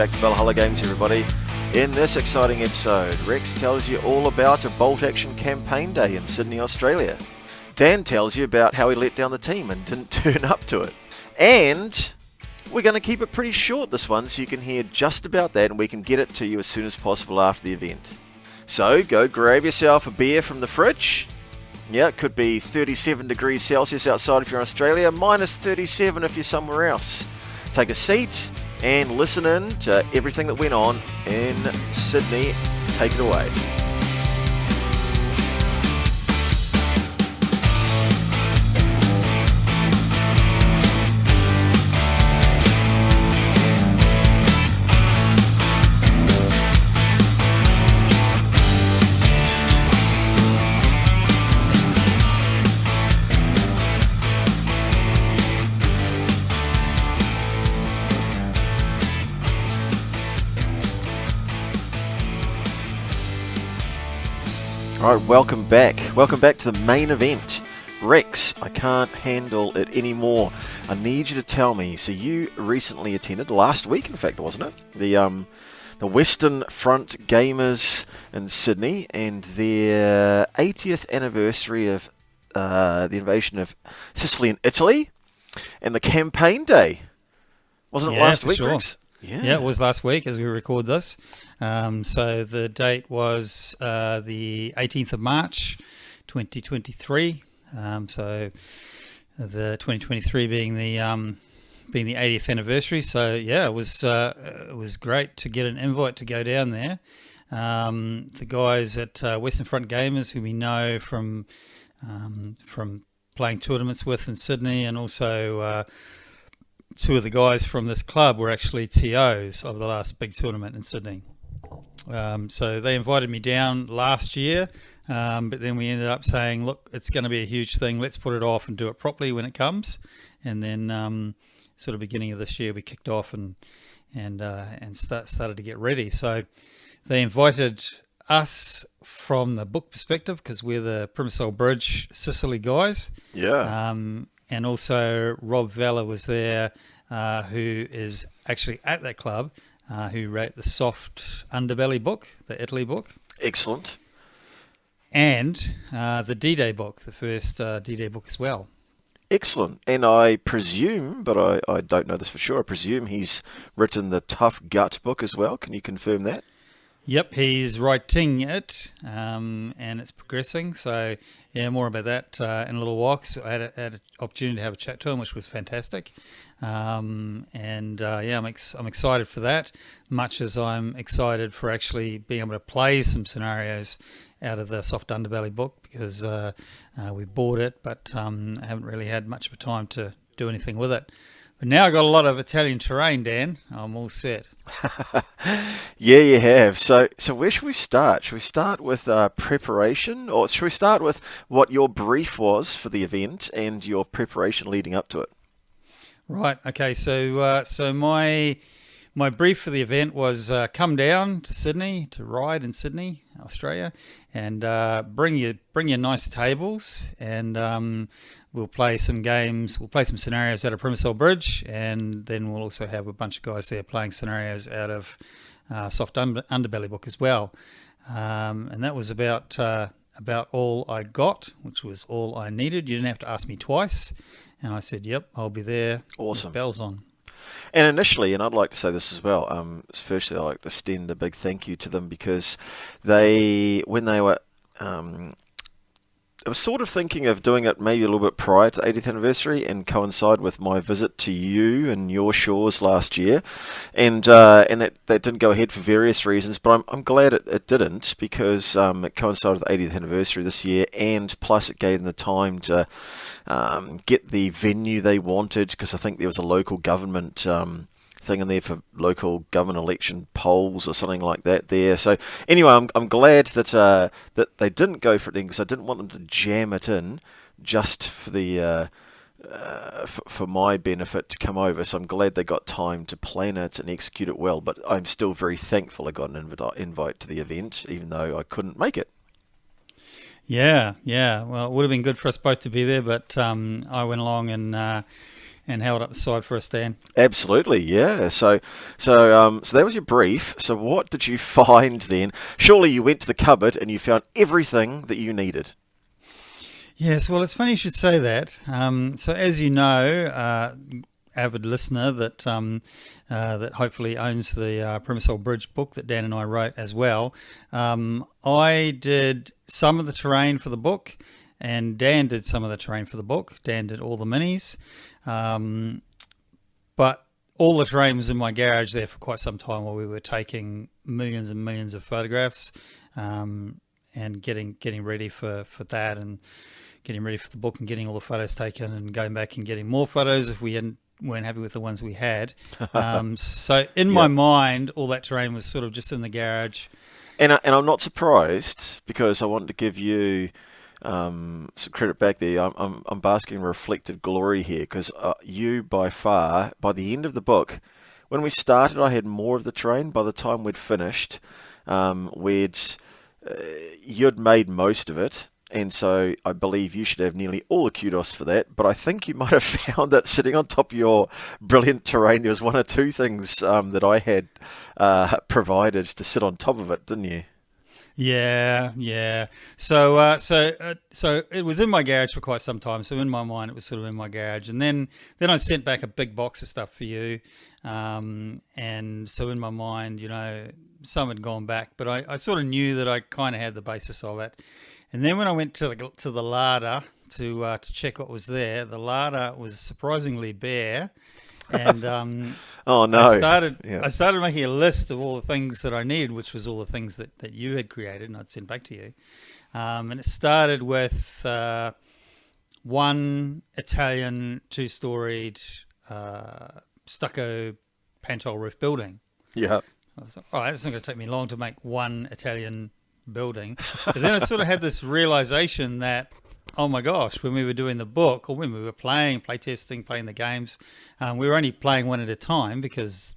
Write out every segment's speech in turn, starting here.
back to Valhalla Games, everybody. In this exciting episode, Rex tells you all about a bolt-action campaign day in Sydney, Australia. Dan tells you about how he let down the team and didn't turn up to it. And we're going to keep it pretty short this one, so you can hear just about that and we can get it to you as soon as possible after the event. So go grab yourself a beer from the fridge. Yeah, it could be 37 degrees Celsius outside if you're in Australia, minus 37 if you're somewhere else. Take a seat and listen in to everything that went on in Sydney. Take it away. Alright, welcome back. Welcome back to the main event. Rex, I can't handle it anymore. I need you to tell me, so you recently attended, last week in fact, wasn't it? The Western Front Gamers in Sydney and their 80th anniversary of the invasion of Sicily and Italy and the campaign day. Wasn't it last week, sure. Rex? Yeah, it was last week as we record this. So the date was the 18th of March, 2023. So the 2023 being the 80th anniversary. So yeah, it was great to get an invite to go down there. The guys at Western Front Gamers, who we know from playing tournaments with in Sydney, and also two of the guys from this club were actually TOs of the last big tournament in Sydney. So they invited me down last year, but then we ended up saying, look, it's going to be a huge thing. Let's put it off and do it properly when it comes. And then sort of beginning of this year, we kicked off and started to get ready. So they invited us from the book perspective because we're the Primosole Bridge Sicily guys. Yeah. And also Rob Vella was there, who is actually at that club, who wrote the soft underbelly book, the Italy book. Excellent. And the D-Day book, the first D-Day book as well. Excellent. And I presume, but I don't know this for sure, I presume he's written the Tough Gut book as well. Can you confirm that? Yep, he's writing it, and it's progressing. So, yeah, more about that in a little while. So I had an opportunity to have a chat to him, which was fantastic. I'm excited for that, much as I'm excited for actually being able to play some scenarios out of the soft underbelly book, because we bought it, but I haven't really had much of a time to do anything with it. But now I've got a lot of Italian terrain, Dan. I'm all set. Yeah, you have. So where should we start? Should we start with preparation, or should we start with what your brief was for the event and your preparation leading up to it? Right. Okay. So my brief for the event was come down to Sydney to ride in Sydney, Australia, and bring your nice tables, and we'll play some games. We'll play some scenarios out of Primosole Bridge, and then we'll also have a bunch of guys there playing scenarios out of soft underbelly book as well. And that was about all I got, which was all I needed. You didn't have to ask me twice. And I said, yep, I'll be there. Awesome. With bells on. And initially, and I'd like to say this as well, firstly I'd like to extend a big thank you to them, because when they were, I was sort of thinking of doing it maybe a little bit prior to 80th anniversary and coincide with my visit to you and your shores last year, and that didn't go ahead for various reasons, but I'm glad it didn't, because it coincided with the 80th anniversary this year, and plus it gave them the time to get the venue they wanted, because I think there was a local government thing in there for local government election polls or something like that there. So anyway, I'm glad that they didn't go for it, because I didn't want them to jam it in just for the for my benefit to come over. So I'm glad they got time to plan it and execute it well. But I'm still very thankful I got an invite to the event, even though I couldn't make it. Yeah. Well, it would have been good for us both to be there, but I went along and and held up the side for a stand. Absolutely, yeah. So that was your brief. So what did you find then? Surely you went to the cupboard and you found everything that you needed. Yes, well, it's funny you should say that. So, as you know, avid listener that hopefully owns the Primosole Bridge book that Dan and I wrote as well, I did some of the terrain for the book, and Dan did some of the terrain for the book. Dan did all the minis, but all the terrain was in my garage there for quite some time while we were taking millions and millions of photographs, and getting ready for that, and getting ready for the book and getting all the photos taken and going back and getting more photos if we weren't happy with the ones we had. So in my mind, all that terrain was sort of just in the garage. And I'm not surprised, because I wanted to give you some credit back there. I'm basking in reflected glory here, because you by far, by the end of the book, when we started, I had more of the terrain. By the time we'd finished, you'd made most of it. And so I believe you should have nearly all the kudos for that. But I think you might have found that sitting on top of your brilliant terrain, there was one or two things that I had provided to sit on top of it, didn't you? Yeah. So it was in my garage for quite some time. So in my mind, it was sort of in my garage, and then I sent back a big box of stuff for you, and so in my mind, some had gone back, but I sort of knew that I kind of had the basis of it. And then when I went to the larder to check what was there, the larder was surprisingly bare. And oh no! I started making a list of all the things that I needed, which was all the things that you had created and I'd sent back to you. And it started with one Italian 2-storied stucco pantole roof building. Yeah. I was like, all right, it's not going to take me long to make one Italian building. But then I sort of had this realization that, oh my gosh, when we were doing the book, or when we were playing the games, we were only playing one at a time because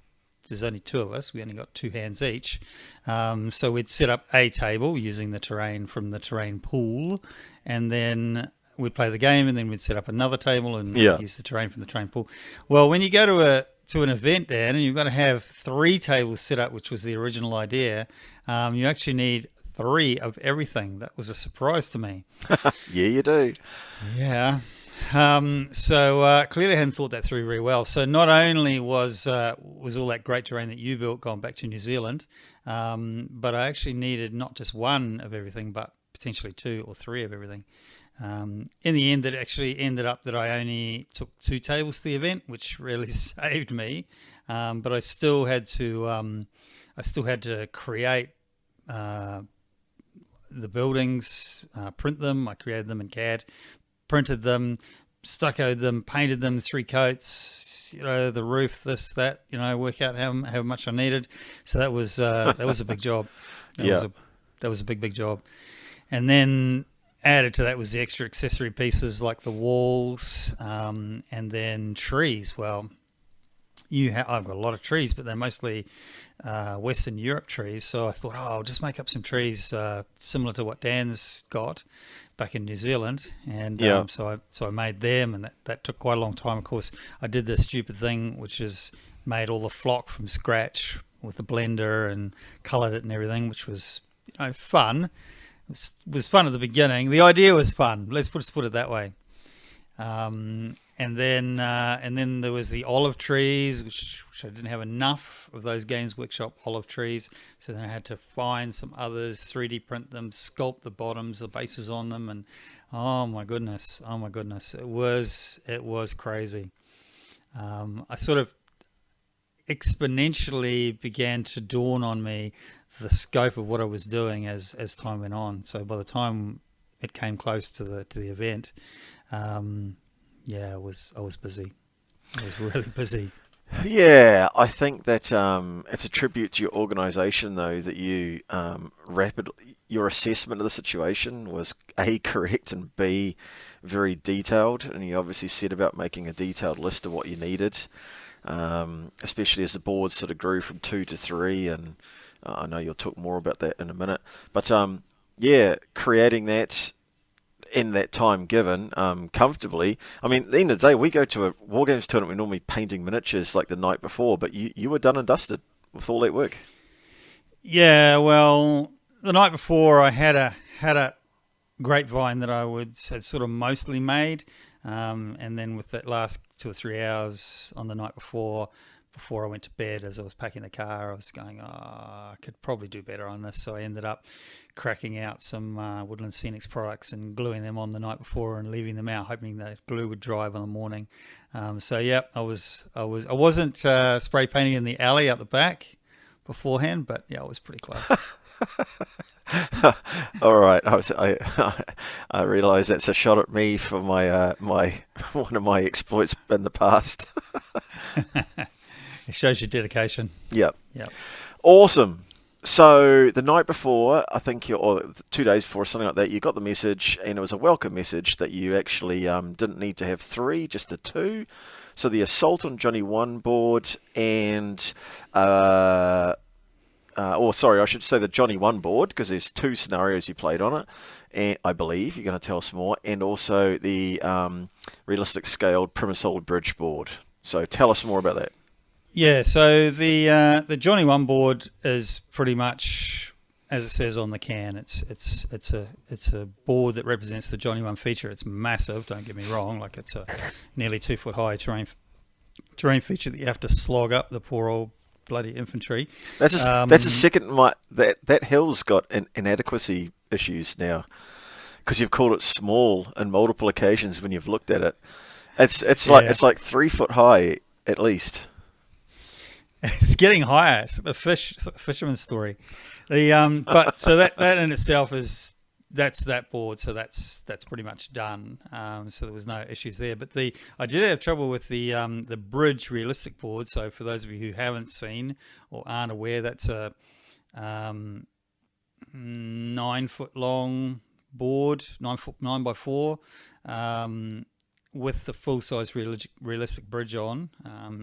there's only two of us. We only got 2 hands each. So we'd set up a table using the terrain from the terrain pool, and then we'd play the game, and then we'd set up another table and use the terrain from the terrain pool. Well, when you go to an event, Dan, and you've got to have 3 tables set up, which was the original idea, you actually need 3 of everything. That was a surprise to me. Yeah, you do. Yeah. So clearly I hadn't thought that through very well. So not only was all that great terrain that you built gone back to New Zealand, but I actually needed not just 1 of everything, but potentially 2 or 3 of everything. In the end, it actually ended up that I only took 2 tables to the event, which really saved me. But I still had to create the buildings, print them. I created them in CAD, printed them, stuccoed them, painted them 3 coats. The roof, this, that. Work out how much I needed. So that was a big job. That was a big job. And then added to that was the extra accessory pieces like the walls, and then trees. Well, I've got a lot of trees, but they're mostly Western Europe trees. So I thought, I'll just make up some trees similar to what Dan's got back in New Zealand, and so I made them, and that took quite a long time. Of course, I did the stupid thing, which is made all the flock from scratch with the blender and coloured it and everything, which was fun. It was fun at the beginning. The idea was fun. Let's put it that way. And then there was the olive trees, which I didn't have enough of those Games Workshop olive trees. So then I had to find some others, 3D print them, sculpt the bottoms, the bases on them, and oh my goodness, it was crazy. I sort of exponentially began to dawn on me the scope of what I was doing as time went on. So by the time it came close to the event, I was busy. I was really busy. Yeah, I think that it's a tribute to your organisation, though, that you your assessment of the situation was A, correct, and B, very detailed. And you obviously said about making a detailed list of what you needed, especially as the board sort of grew from 2 to 3, and I know you'll talk more about that in a minute. But creating that in that time given, comfortably. I mean, at the end of the day, we go to a War Games tournament, we're normally painting miniatures like the night before, but you were done and dusted with all that work. Yeah, well, the night before I had a grapevine that had sort of mostly made, and then with that last 2 or 3 hours on the night before I went to bed, as I was packing the car, I was going, oh, I could probably do better on this. So I ended up cracking out some Woodland Scenics products and gluing them on the night before and leaving them out, hoping the glue would dry by the morning. So yeah, I wasn't spray painting in the alley out the back beforehand, but yeah, I was pretty close. All right, I realise that's a shot at me for my one of my exploits in the past. It shows your dedication. Yep. Yep. Awesome. So the night before, I think, or 2 days before, something like that, you got the message, and it was a welcome message that you actually didn't need to have 3, just the 2. So the Assault on Johnny 1 board and, I should say the Johnny 1 board, because there's 2 scenarios you played on it, and I believe you're going to tell us more, and also the realistic scaled Primosole bridge board. So tell us more about that. Yeah, so the Johnny 1 board is pretty much as it says on the can. It's a board that represents the Johnny 1 feature. It's massive, don't get me wrong. Like, it's a nearly 2 foot high terrain feature that you have to slog up the poor old bloody infantry. That's a second. That hill's got inadequacy issues now, because you've called it small on multiple occasions when you've looked at it. It's like 3 foot high at least. It's getting higher. It's the fisherman's story. But so that in itself that's that board. So that's pretty much done. So there was no issues there. But I did have trouble with the bridge realistic board. So for those of you who haven't seen or aren't aware, that's a 9 foot long board, 9 by 4. With the full-size realistic bridge on.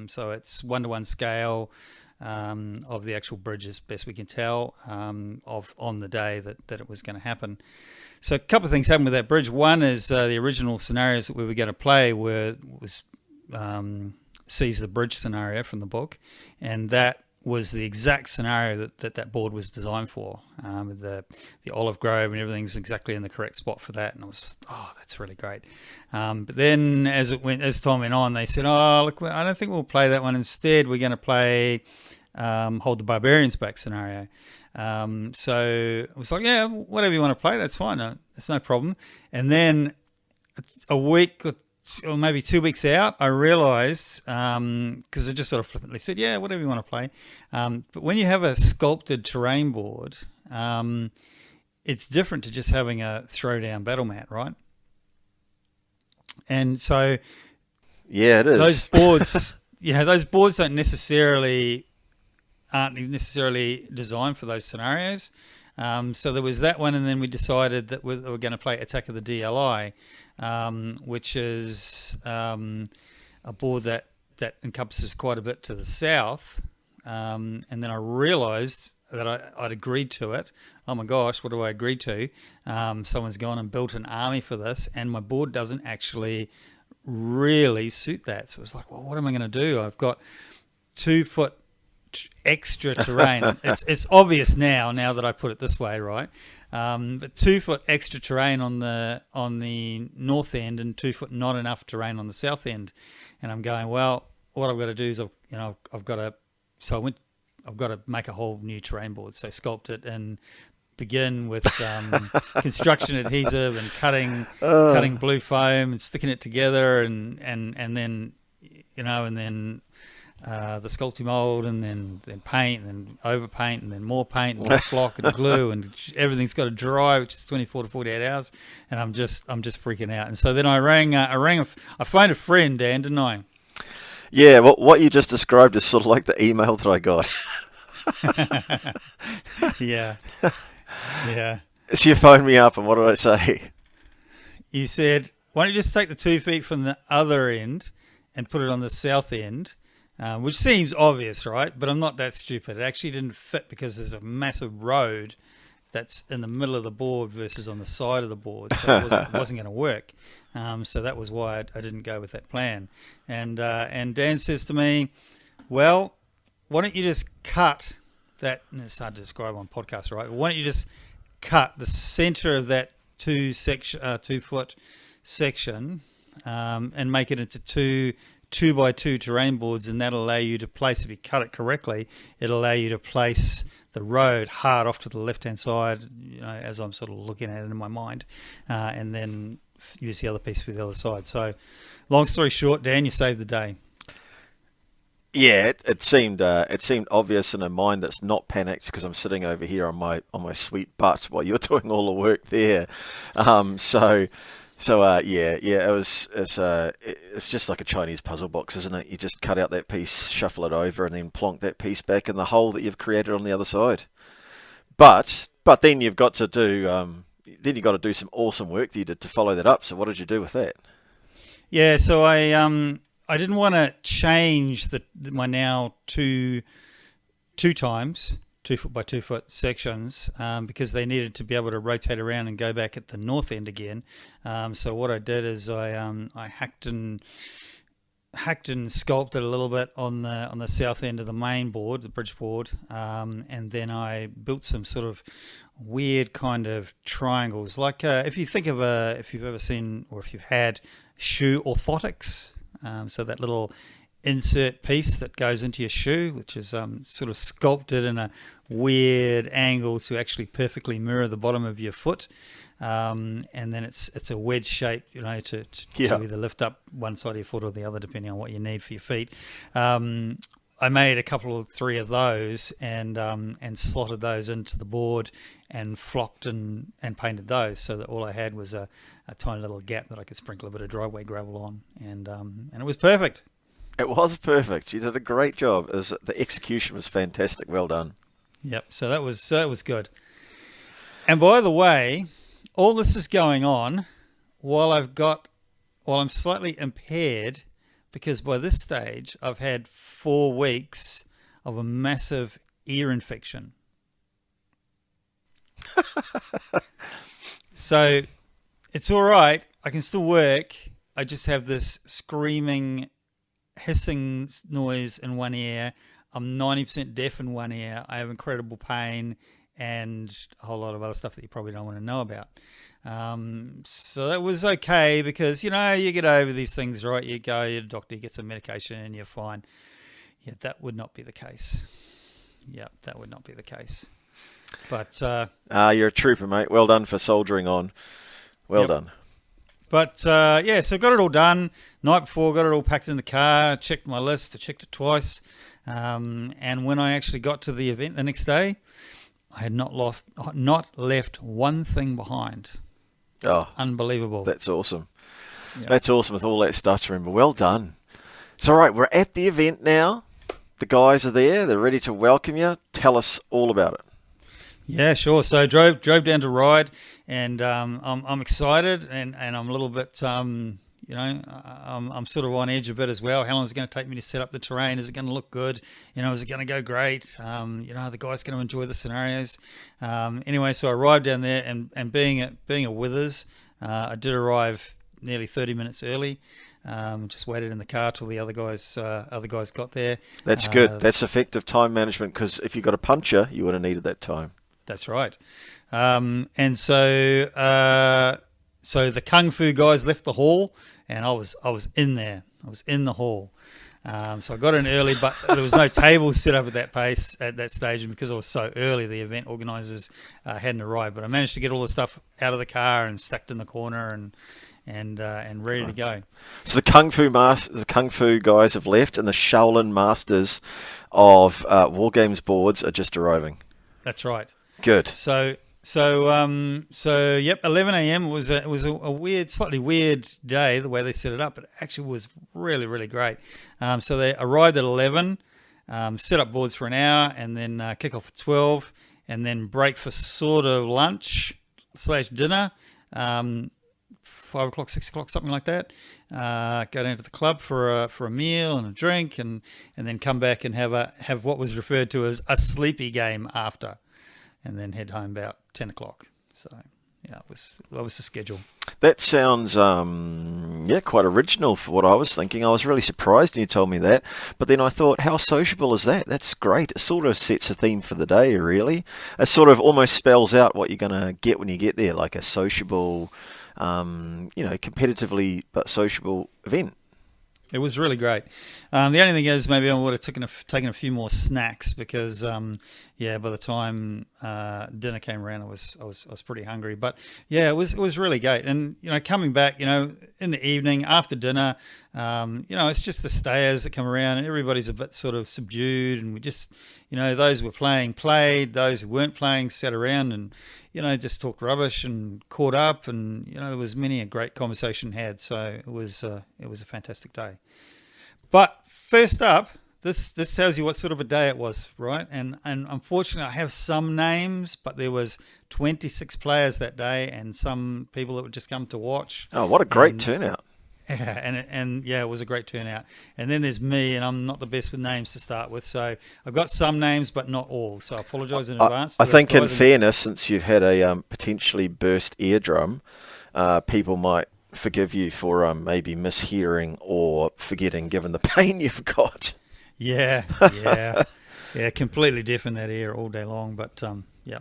So it's 1-to-1 scale of the actual bridge, as best we can tell, on the day that it was going to happen. So a couple of things happened with that bridge. One is the original scenarios that we were going to play was Seize the Bridge scenario from the book, and that was the exact scenario that board was designed for. The olive grove and everything's exactly in the correct spot for that, and I was, that's really great. But then as time went on, they said, look, I don't think we'll play that one. Instead, we're going to play Hold the Barbarians Back scenario. So it was like, yeah, whatever you want to play, that's fine. It's no problem. And then a week or maybe 2 weeks out, I realized, because I just sort of flippantly said, yeah, whatever you want to play. But when you have a sculpted terrain board, it's different to just having a throwdown battle mat, right? And so, yeah, it is. Those boards, those boards aren't necessarily designed for those scenarios. So there was that one, and then we decided that we were going to play Attack of the DLI, which is a board that encompasses quite a bit to the south. And then I realised that I'd agreed to it. Oh my gosh, what do I agree to? Someone's gone and built an army for this, and my board doesn't actually really suit that. So it's like, well, what am I going to do? I've got 2 foot extra terrain. It's obvious now that I put it this way, right? But 2 foot extra terrain on the north end, and 2 foot not enough terrain on the south end. And I'm going, well, what I've got to do is I've got to make a whole new terrain board. So sculpt it and begin with construction adhesive and cutting blue foam and sticking it together, and then the sculpting mold, and then paint, and then overpaint, and then more paint, and flock and glue, and everything's got to dry, which is 24 to 48 hours, and I'm just freaking out. And so then I phoned a friend, Dan, didn't I? Yeah, well, what you just described is sort of like the email that I got. Yeah. So you phoned me up, and what did I say? You said, why don't you just take the 2 feet from the other end and put it on the south end? Which seems obvious, right? But I'm not that stupid. It actually didn't fit because there's a massive road that's in the middle of the board versus on the side of the board, so it wasn't going to work. So that was why I didn't go with that plan. And Dan says to me, well, why don't you just cut that, and it's hard to describe on podcast, right? Why don't you just cut the center of that 2 foot section and make it into two 2x2 terrain boards, and that'll allow you to place, if you cut it correctly, it'll allow you to place the road hard off to the left-hand side, as I'm sort of looking at it in my mind, and then use the other piece for the other side. So, long story short, Dan, you saved the day. Yeah, it seemed obvious in a mind that's not panicked, because I'm sitting over here on my sweet butt while you're doing all the work there. It's just like a Chinese puzzle box, isn't it? You just cut out that piece, shuffle it over, and then plonk that piece back in the hole that you've created on the other side. But then you've got to do some awesome work that you did to follow that up. So what did you do with that? Yeah, so I didn't want to change my now two times 2 foot by 2 foot sections because they needed to be able to rotate around and go back at the north end again. So what I did is I hacked and sculpted a little bit on the south end of the main board, the bridge board, and then I built some sort of weird kind of triangles. Like if you think of if you've ever seen or if you've had shoe orthotics, so that little insert piece that goes into your shoe, which is sort of sculpted in a weird angle to actually perfectly mirror the bottom of your foot, and then it's a wedge shape, to either lift up one side of your foot or the other, depending on what you need for your feet. I made three of those and slotted those into the board and flocked and painted those, so that all I had was a tiny little gap that I could sprinkle a bit of driveway gravel on, and it was perfect. It was perfect. You did a great job. The execution was fantastic. Well done. Yep. So that was good. And by the way, all this is going on while I'm slightly impaired, because by this stage I've had 4 weeks of a massive ear infection. So it's all right. I can still work. I just have this screaming, hissing noise in one ear. I'm 90% deaf in one ear. I have incredible pain and a whole lot of other stuff that you probably don't want to know about. So that was okay, because you get over these things, right? You go to the doctor, you get some medication, and you're fine. Yeah, that would not be the case. Yeah, that would not be the case. But you're a trooper, mate. Well done for soldiering on. Well done. But so got it all done. Night before, got it all packed in the car, checked my list, I checked it twice. And when I actually got to the event the next day, I had not left one thing behind. Oh, unbelievable. That's awesome. Yeah. That's awesome with all that stuff to remember. Well done. So, all right, we're at the event now. The guys are there. They're ready to welcome you. Tell us all about it. Yeah, sure. So drove down to ride, and I'm excited, and I'm a little bit, I'm sort of on edge a bit as well. How long is it going to take me to set up the terrain? Is it going to look good? Is it going to go great? The guys going to enjoy the scenarios. Anyway, so I arrived down there, and being a Withers, I did arrive nearly 30 minutes early. Just waited in the car till the other guys got there. That's good. That's effective time management, because if you got a puncher, you would have needed that time. That's right. And so the Kung Fu guys left the hall, and I was in there. I was in the hall. So I got in early, but there was no tables set up at that stage, and because I was so early, the event organisers hadn't arrived. But I managed to get all the stuff out of the car and stacked in the corner and ready to go. So the Kung Fu guys have left, and the Shaolin masters of War Games boards are just arriving. That's right. Good. So 11 a.m. was a weird, slightly weird day, the way they set it up, but it actually was really, really great. So they arrived at 11, set up boards for an hour, and then kick off at 12, and then break for sort of lunch / dinner, 5 o'clock, 6 o'clock, something like that. Go down to the club for a meal and a drink, and then come back and have what was referred to as a sleepy game after. and then head home about 10 o'clock. So yeah, that was the schedule. That sounds, quite original for what I was thinking. I was really surprised when you told me that. But then I thought, how sociable is that? That's great. It sort of sets a theme for the day, really. It sort of almost spells out what you're going to get when you get there, like a sociable, competitively but sociable event. It was really great. The only thing is, maybe I would have taken a few more snacks because, by the time dinner came around, I was pretty hungry. But yeah, it was really great. And coming back, in the evening after dinner, it's just the stayers that come around, and everybody's a bit sort of subdued, and we just, those who were playing played, those who weren't playing sat around and just talked rubbish and caught up, and there was many a great conversation had. So it was a fantastic day. But first up, this tells you what sort of a day it was, right? And unfortunately, I have some names, but there was 26 players that day, and some people that would just come to watch. Oh, what a great turnout! Yeah, it was a great turnout. And then there's me, and I'm not the best with names to start with, so I've got some names, but not all. So I apologise in advance. I think, in fairness, since you've had a potentially burst eardrum, people might forgive you for maybe mishearing or forgetting, given the pain you've got. Yeah, completely deaf in that ear all day long. But yeah,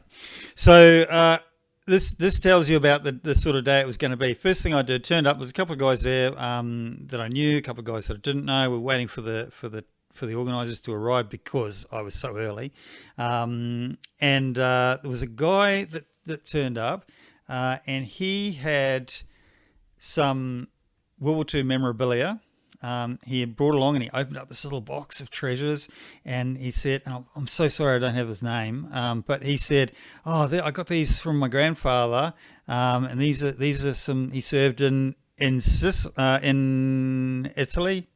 so. This tells you about the sort of day it was going to be. First thing I did, turned up, was a couple of guys there that I knew, a couple of guys that I didn't know. We were waiting for the organisers to arrive because I was so early. And there was a guy that turned up, and he had some World War II memorabilia. He had brought along, and he opened up this little box of treasures, and he said, and I'm so sorry I don't have his name, but he said, I got these from my grandfather, and these are some, he served in Italy,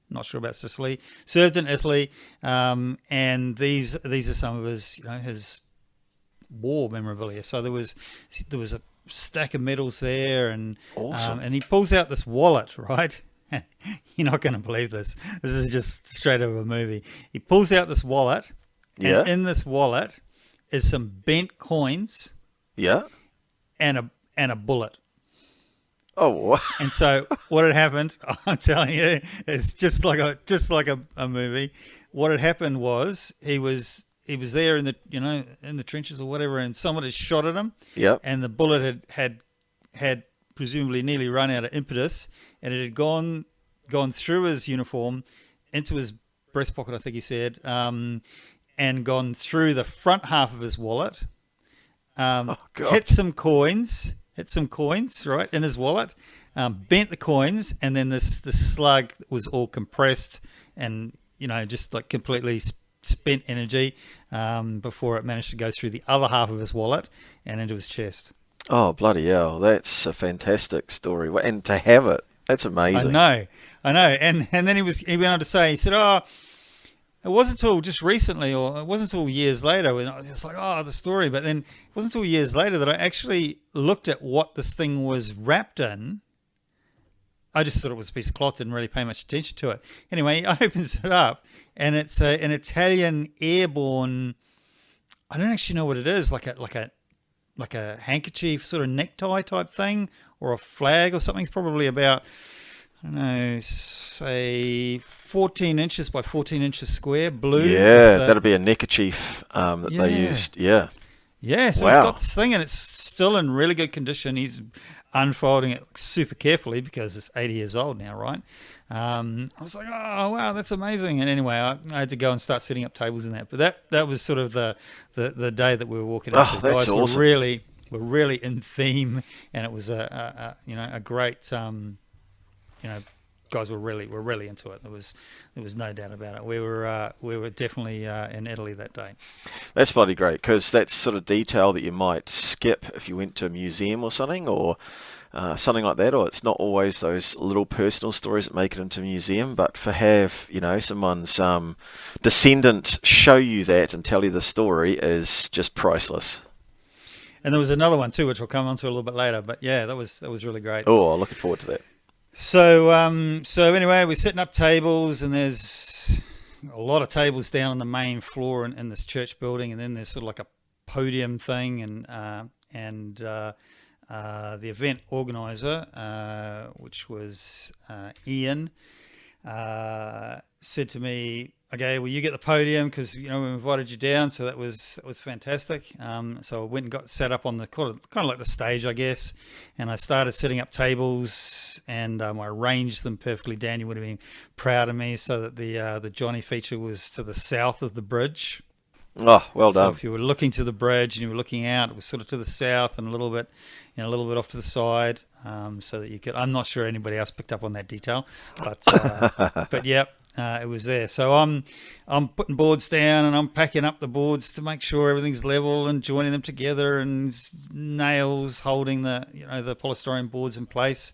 not sure about Sicily, served in Italy, and these are some of his war memorabilia. So there was a stack of medals there, and awesome. And he pulls out this wallet, right? You're not going to believe this. This is just straight out of a movie. He pulls out this wallet, and in this wallet is some bent coins, and a bullet. Oh, wow. And so what had happened? I'm telling you, it's just like a movie. What had happened was he was there in the trenches or whatever, and someone had shot at him. Yeah. And the bullet had presumably nearly run out of impetus, and it had gone through his uniform into his breast pocket, I think he said, and gone through the front half of his wallet, hit some coins right in his wallet, bent the coins, and then this slug was all compressed and just like completely spent energy before it managed to go through the other half of his wallet and into his chest. Oh, bloody hell. That's a fantastic story. And to have it, that's amazing. I know. And then he went on to say, he said, it wasn't until just recently, or it wasn't until years later, when I was like, the story. But then it wasn't until years later that I actually looked at what this thing was wrapped in. I just thought it was a piece of cloth, didn't really pay much attention to it. Anyway, he opens it up, and it's an Italian airborne, I don't actually know what it is, like a handkerchief sort of necktie type thing, or a flag or something. It's probably about, I don't know, say 14 inches by 14 inches square, blue. Yeah, that'd be a neckerchief that they used. Yeah. Yeah, so he's got this thing, and it's still in really good condition. He's unfolding it super carefully because it's 80 years old now, right? I was like, oh, wow, that's amazing. And anyway, I had to go and start setting up tables in that. But that was sort of the day that we were walking out. The guys awesome. were really in theme, and it was a great guys were really into it. There was no doubt about it. We were definitely in Italy that day. That's bloody great, because that's sort of detail that you might skip if you went to a museum or something, or something like that. Or it's not always those little personal stories that make it into a museum, but for have someone's descendant show you that and tell you the story is just priceless. And there was another one too, which we'll come on to a little bit later. But yeah, that was really great. Oh, I'm looking forward to that. So anyway, we're setting up tables, and there's a lot of tables down on the main floor in this church building, and then there's sort of like a podium thing, and the event organizer, which was Ian, said to me, "Okay, well, you get the podium because we invited you down." So that was fantastic. So I went and got set up on the kind of like the stage, I guess, and I started setting up tables, and I arranged them perfectly. Danny would have been proud of me, so that the Johnny feature was to the south of the bridge. Oh, well So done. if you were looking to the bridge and you were looking out, it was sort of to the south and a little bit off to the side, so that you could. I'm not sure anybody else picked up on that detail, but yeah, it was there. So I'm putting boards down and I'm packing up the boards to make sure everything's level and joining them together, and nails holding the polystyrene boards in place,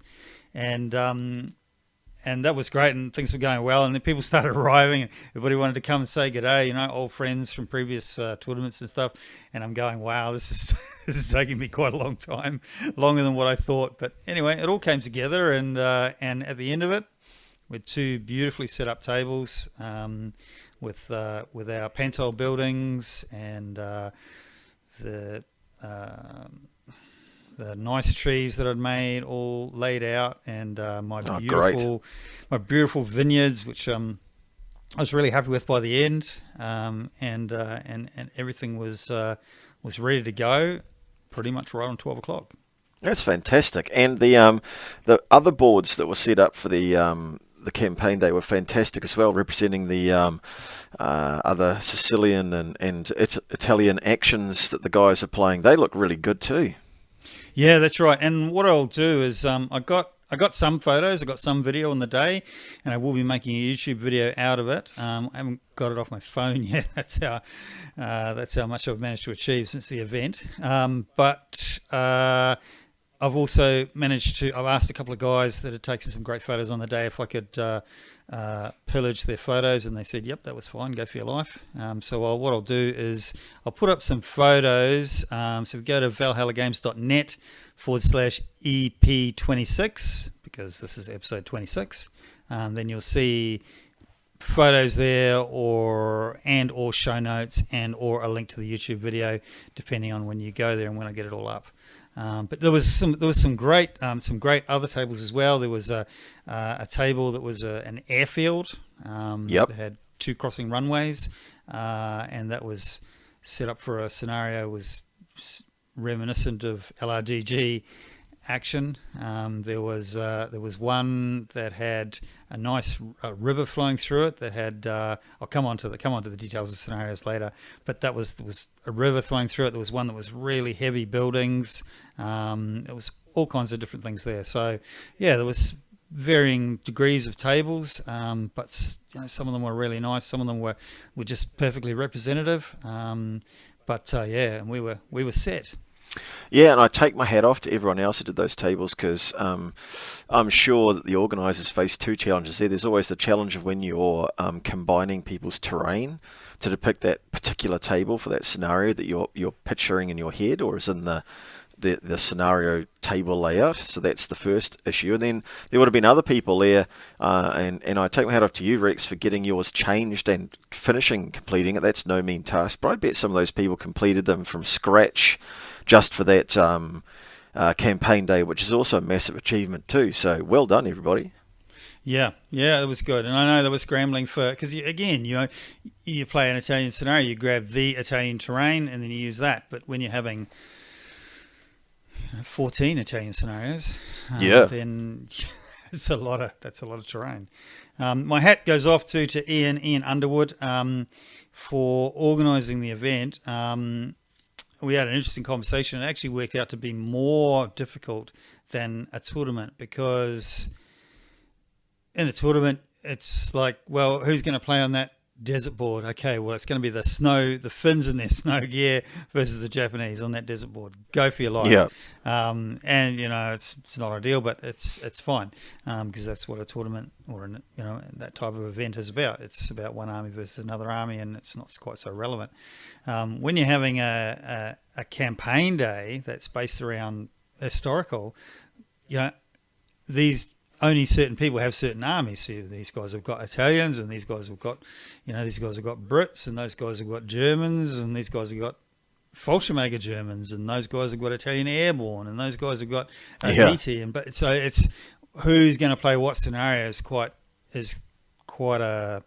and that was great, and things were going well, and then people started arriving, and everybody wanted to come and say good day, old friends from previous tournaments and stuff. And I'm going, wow, this is taking me quite a long time, longer than what I thought. But anyway, it all came together, and at the end of it, with two beautifully set up tables, with our Pentole buildings and the nice trees that I'd made all laid out, and my beautiful vineyards, which I was really happy with by the end, and everything was ready to go, pretty much right on 12 o'clock. That's fantastic. And the other boards that were set up for the campaign day were fantastic as well, representing the other Sicilian and Italian actions that the guys are playing. They look really good too. Yeah, that's right. And what I'll do is I got some photos, I got some video on the day, and I will be making a YouTube video out of it. I haven't got it off my phone yet. That's how much I've managed to achieve since the event. But I've also managed to. I've asked a couple of guys that had taken some great photos on the day if I could pillage their photos, and they said, "Yep, that was fine. Go for your life." So what I'll do is I'll put up some photos. So if you go to valhallagames.net/EP26, because this is episode 26, then you'll see photos there, or show notes, or a link to the YouTube video, depending on when you go there and when I get it all up. But there was some great other tables as well. There was a table that was an airfield that had two crossing runways, and that was set up for a scenario was reminiscent of LRDG action. There was one that had a nice river flowing through it that had I'll come on to the details of the scenarios later, but there was a river flowing through it. There was one that was really heavy buildings. It was all kinds of different things there. So yeah, there was varying degrees of tables, but some of them were really nice, some of them were just perfectly representative, but and we were set. Yeah, and I take my hat off to everyone else who did those tables, because I'm sure that the organisers face two challenges there. There's always the challenge of when you're combining people's terrain to depict that particular table for that scenario that you're picturing in your head, or is in the scenario table layout. So that's the first issue. And then there would have been other people there, and I take my hat off to you, Rex, for getting yours changed and completing it. That's no mean task, but I bet some of those people completed them from scratch just for that campaign day, which is also a massive achievement too. So well done, everybody. Yeah, it was good. And I know they were scrambling because you play an Italian scenario, you grab the Italian terrain and then you use that. But when you're having 14 Italian scenarios, then that's a lot of terrain. My hat goes off to Ian Underwood for organising the event. We had an interesting conversation. It actually worked out to be more difficult than a tournament, because in a tournament, it's like, well, who's going to play on that desert board? Okay, well, it's going to be the Finns in their snow gear versus the Japanese on that desert board. Go for your life. Yeah. And it's not ideal, but it's fine, because that's what a tournament or that type of event is about. It's about one army versus another army, and it's not quite so relevant. When you're having a campaign day that's based around historical, these only certain people have certain armies. So these guys have got Italians, and these guys have got, Brits, and those guys have got Germans, and these guys have got Fallschirmjäger Germans, and those guys have got Italian Airborne, and those guys have got Yeah. DT, and but so it's who's going to play what scenario is quite a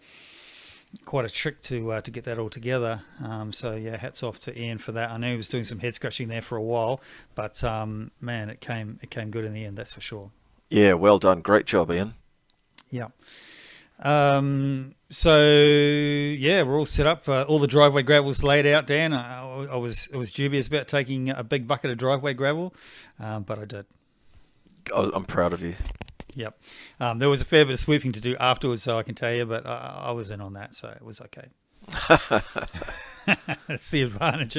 trick to get that all together. So yeah, hats off to Ian for that. I know he was doing some head scratching there for a while, but man, it came good in the end, that's for sure. Yeah, well done. Great job, Ian. Yeah. So yeah, we're all set up. All the driveway gravel's laid out, Dan. I was dubious about taking a big bucket of driveway gravel, but I did. I'm proud of you. Yep. There was a fair bit of sweeping to do afterwards, so I can tell you, but I was in on that, so it was okay. That's the advantage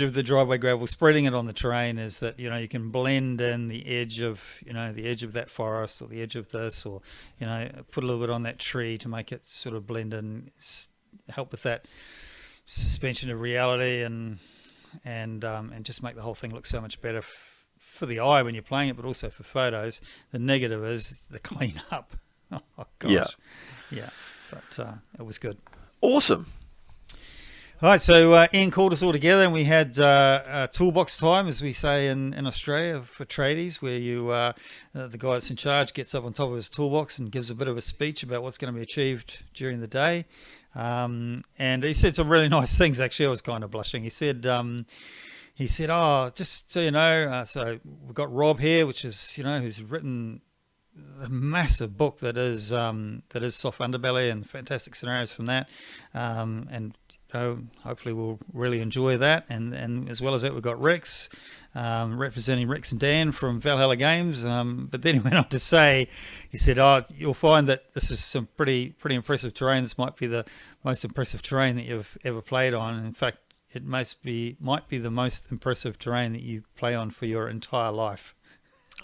of the driveway gravel. Spreading it on the terrain is that you can blend in the edge of that forest or the edge of this, or put a little bit on that tree to make it sort of blend in, help with that suspension of reality, and just make the whole thing look so much better for the eye when you're playing it, but also for photos. The negative is the clean up. Oh gosh, yeah, but it was good. Awesome. All right, so Ian called us all together, and we had toolbox time, as we say in Australia, for tradies, where the guy that's in charge gets up on top of his toolbox and gives a bit of a speech about what's going to be achieved during the day. And he said some really nice things. Actually, I was kind of blushing. He said, "Oh, just so you know, so we've got Rob here, which is who's written a massive book that is Soft Underbelly and fantastic scenarios from that, and." Hopefully we'll really enjoy that, and as well as that we've got Rex representing Rex and Dan from Valhalla Games, but then he went on to say, he said, you'll find that this is some pretty impressive terrain. This might be the most impressive terrain that you've ever played on. In fact, it might be the most impressive terrain that you play on for your entire life.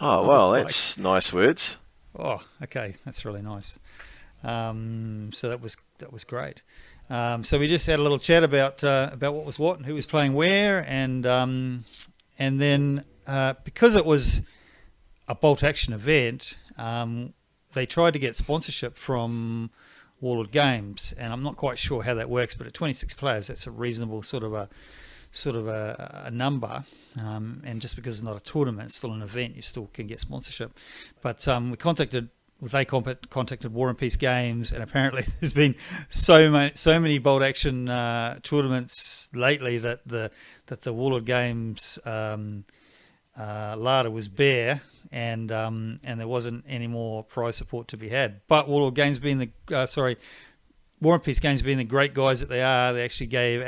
Oh well, that's nice words. Oh, okay, that's really nice. So that was great. So we just had a little chat about what was what and who was playing where, and then because it was a bolt action event, they tried to get sponsorship from Warlord Games, and I'm not quite sure how that works, but at 26 players, that's a reasonable sort of a number, and just because it's not a tournament, it's still an event, you still can get sponsorship. But they contacted War and Peace Games, and apparently there's been so many bolt action tournaments lately that the Warlord Games larder was bare, and there wasn't any more prize support to be had. But Warlord Games being War and Peace Games being the great guys that they are, they actually gave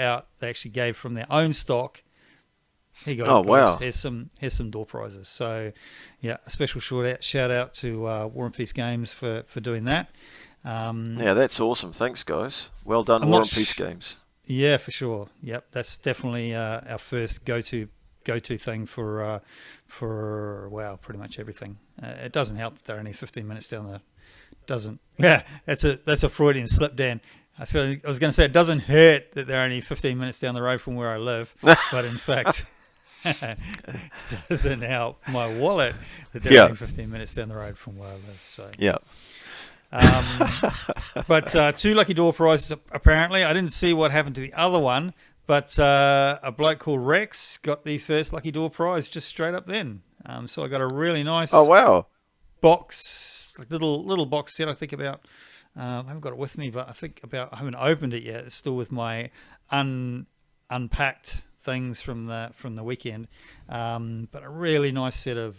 from their own stock. Here you go. Oh, wow. Here's some door prizes. So, yeah, a special shout out to War and Peace Games for doing that. Yeah, that's awesome. Thanks, guys. Well done, War and Peace Games. Yeah, for sure. Yep, that's definitely our first go-to thing for pretty much everything. It doesn't help that they're only 15 minutes down the. Doesn't. Yeah, that's a Freudian slip, Dan. I was going to say it doesn't hurt that they're only 15 minutes down the road from where I live, but in fact. It doesn't help my wallet that they're only 15 minutes down the road from where I live. So yeah. But 2 lucky door prizes apparently. I didn't see what happened to the other one, but a bloke called Rex got the first lucky door prize just straight up then. So I got a really nice box, like little box set. I think about I haven't got it with me, but I haven't opened it yet. It's still with my unpacked things from the weekend, but a really nice set of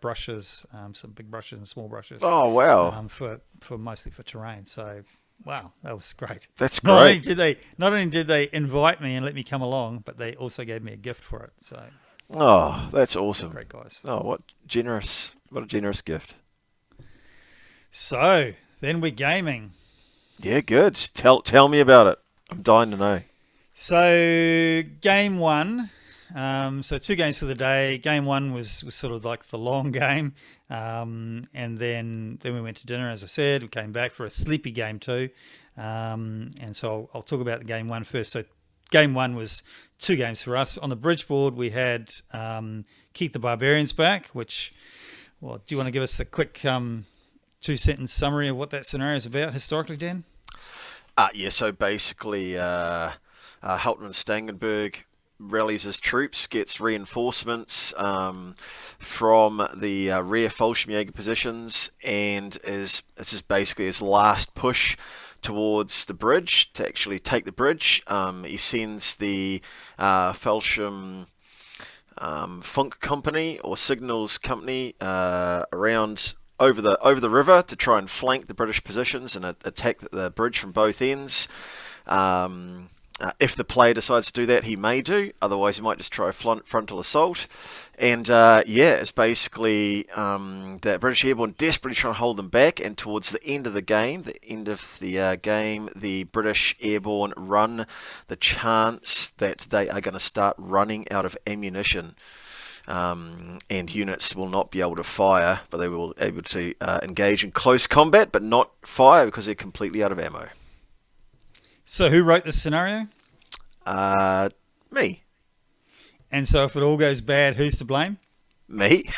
brushes, some big brushes and small brushes. Oh wow! For mostly for terrain. So wow, that was great. That's great. Not only did they invite me and let me come along, but they also gave me a gift for it. So that's awesome. Great guys. What a generous gift. So then we're gaming. Yeah, good. Tell me about it. I'm dying to know. So game 1, so 2 games for the day. Game 1 was sort of like the long game, and then we went to dinner, as I said. We came back for a sleepy game 2, and so I'll talk about the game 1 first. So game 1 was 2 games for us. On the bridge board, we had Keep the Barbarians Back, which, do you want to give us a quick 2-sentence summary of what that scenario is about historically, Dan? Yeah, so basically... Halton and Stangenberg rallies his troops, gets reinforcements from the rear Fallschirmjäger positions, and this is basically his last push towards the bridge to actually take the bridge. He sends the Fallschirm Funk Company or Signals Company around over the river to try and flank the British positions and attack the bridge from both ends. If the player decides to do that, he may do. Otherwise, he might just try a frontal assault. And it's basically the British Airborne desperately trying to hold them back. And towards the end of the game, the British Airborne run the chance that they are going to start running out of ammunition. And units will not be able to fire, but they will be able to engage in close combat, but not fire because they're completely out of ammo. So who wrote this scenario? Me. And so if it all goes bad, who's to blame? Me.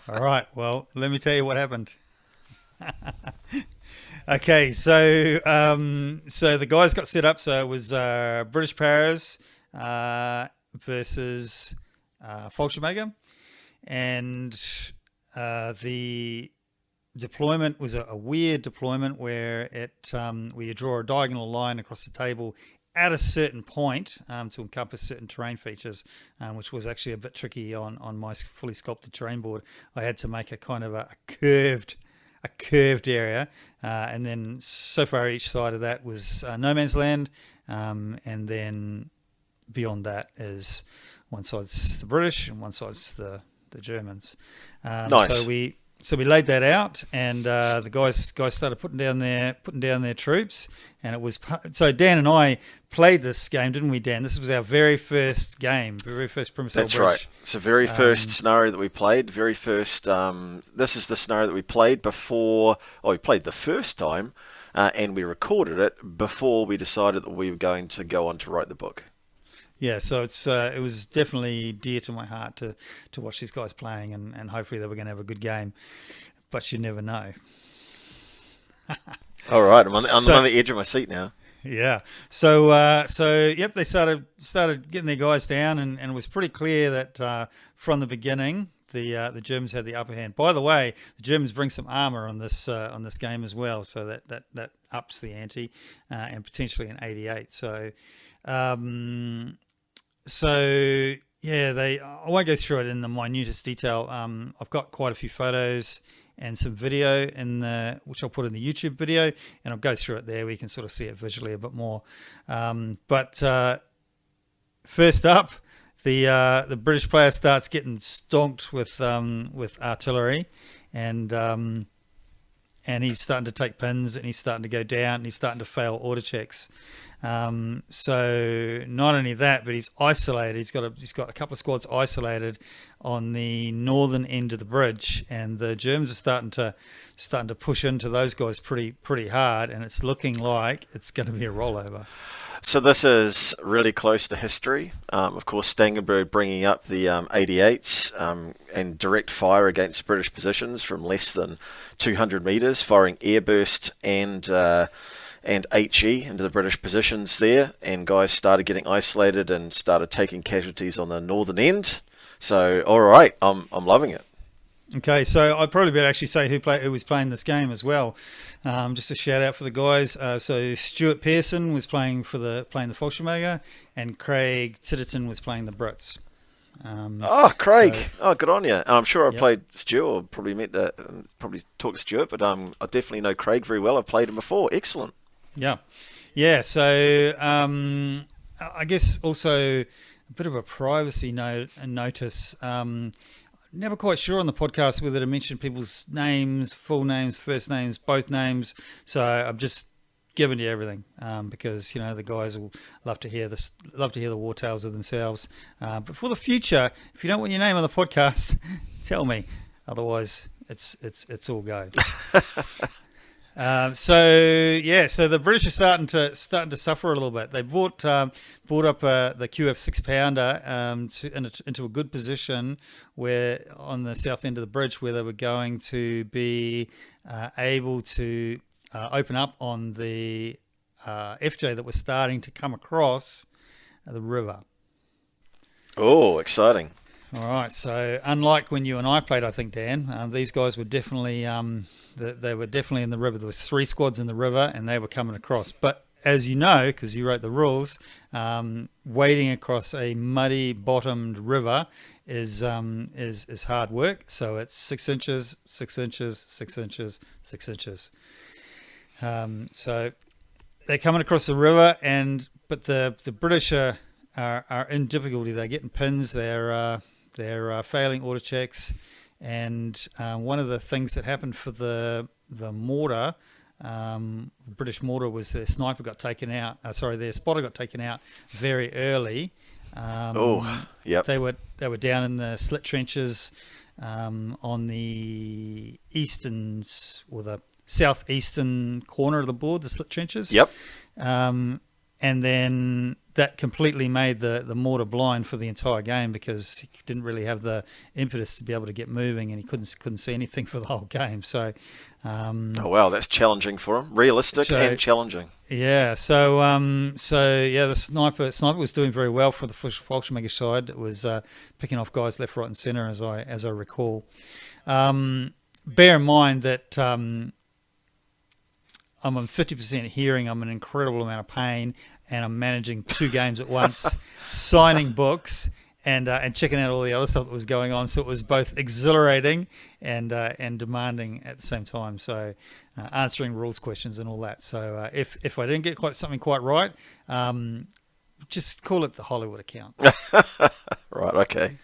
All right. Well, let me tell you what happened. Okay. So the guys got set up. So it was British Paras versus Fallschirmjäger, and the deployment was a weird deployment where you draw a diagonal line across the table at a certain point to encompass certain terrain features, which was actually a bit tricky on my fully sculpted terrain board. I had to make a kind of a curved area, and then so far each side of that was no man's land, and then beyond that is one side's the British and one side's the Germans. Nice. So we laid that out, and the guys started putting down their troops, and it was so Dan and I played this game, didn't we, Dan? This was our very first game, very first Primosole. That's Bridge. right. It's the very first scenario that we played. Very first. This is the scenario that we played before. We played the first time, and we recorded it before we decided that we were going to go on to write the book. Yeah, so it was definitely dear to my heart to watch these guys playing, and hopefully they were going to have a good game, but you never know. All right, I'm on the edge of my seat now. Yeah, so yep, they started getting their guys down, and it was pretty clear that from the beginning the Germans had the upper hand. By the way, the Germans bring some armor on this game as well, so that ups the ante, and potentially an 88. So yeah, I won't go through it in the minutest detail. I've got quite a few photos and some video which I'll put in the YouTube video, and I'll go through it there. We can sort of see it visually a bit more. But first up, the British player starts getting stonked with artillery, and he's starting to take pins, and he's starting to go down, and he's starting to fail order checks. So not only that, but he's isolated. He's got a couple of squads isolated on the northern end of the bridge, and the Germans are starting to push into those guys pretty hard, and it's looking like it's going to be a rollover. So this is really close to history. Of course, Stangenberg bringing up the 88s and direct fire against British positions from less than 200 metres, firing airburst and HE into the British positions there, and guys started getting isolated and started taking casualties on the northern end. So, all right, I'm loving it. Okay, so I'd probably better actually say who was playing this game as well. Just a shout out for the guys. So Stuart Pearson was playing the Fallschirmjäger, and Craig Titterton was playing the Brits. Craig! Good on you. And I'm sure I Yep. played Stuart, or probably talked to Stuart, but I definitely know Craig very well. I've played him before. Excellent. Yeah. So I guess also a bit of a privacy notice. Never quite sure on the podcast whether to mention people's names, full names, first names, both names. So I'm just giving you everything because the guys will love to hear the war tales of themselves. But for the future, if you don't want your name on the podcast, tell me. Otherwise, it's all go. So the British are starting to suffer a little bit. They brought up the QF 6-pounder into a good position where on the south end of the bridge, where they were going to be able to open up on the FJ that was starting to come across the river. Oh, exciting. All right, so unlike when you and I played, I think, Dan, these guys were definitely they were definitely in the river. There was 3 squads in the river, and they were coming across. But as you know, because you wrote the rules, wading across a muddy bottomed river is hard work. So it's 6 inches, 6 inches, 6 inches, 6 inches. So they're coming across the river, but the British are in difficulty. They're getting pins. They're failing auto checks, and one of the things that happened for the mortar, British mortar, was their sniper got taken out. Their spotter got taken out very early. Oh, yep. They were down in the slit trenches on the eastern or the southeastern corner of the board, the slit trenches. Yep. And then that completely made the mortar blind for the entire game, because he didn't really have the impetus to be able to get moving, and he couldn't see anything for the whole game. So, oh wow, that's challenging for him. Realistic and challenging. Yeah. So the sniper was doing very well for the Fallschirmjäger side. It was picking off guys left, right, and centre, as I recall. Bear in mind that I'm on 50% hearing. I'm in an incredible amount of pain, and I'm managing 2 games at once, signing books, and checking out all the other stuff that was going on. So it was both exhilarating and demanding at the same time. So answering rules questions and all that. So if I didn't get something quite right, just call it the Hollywood account. Right. Okay.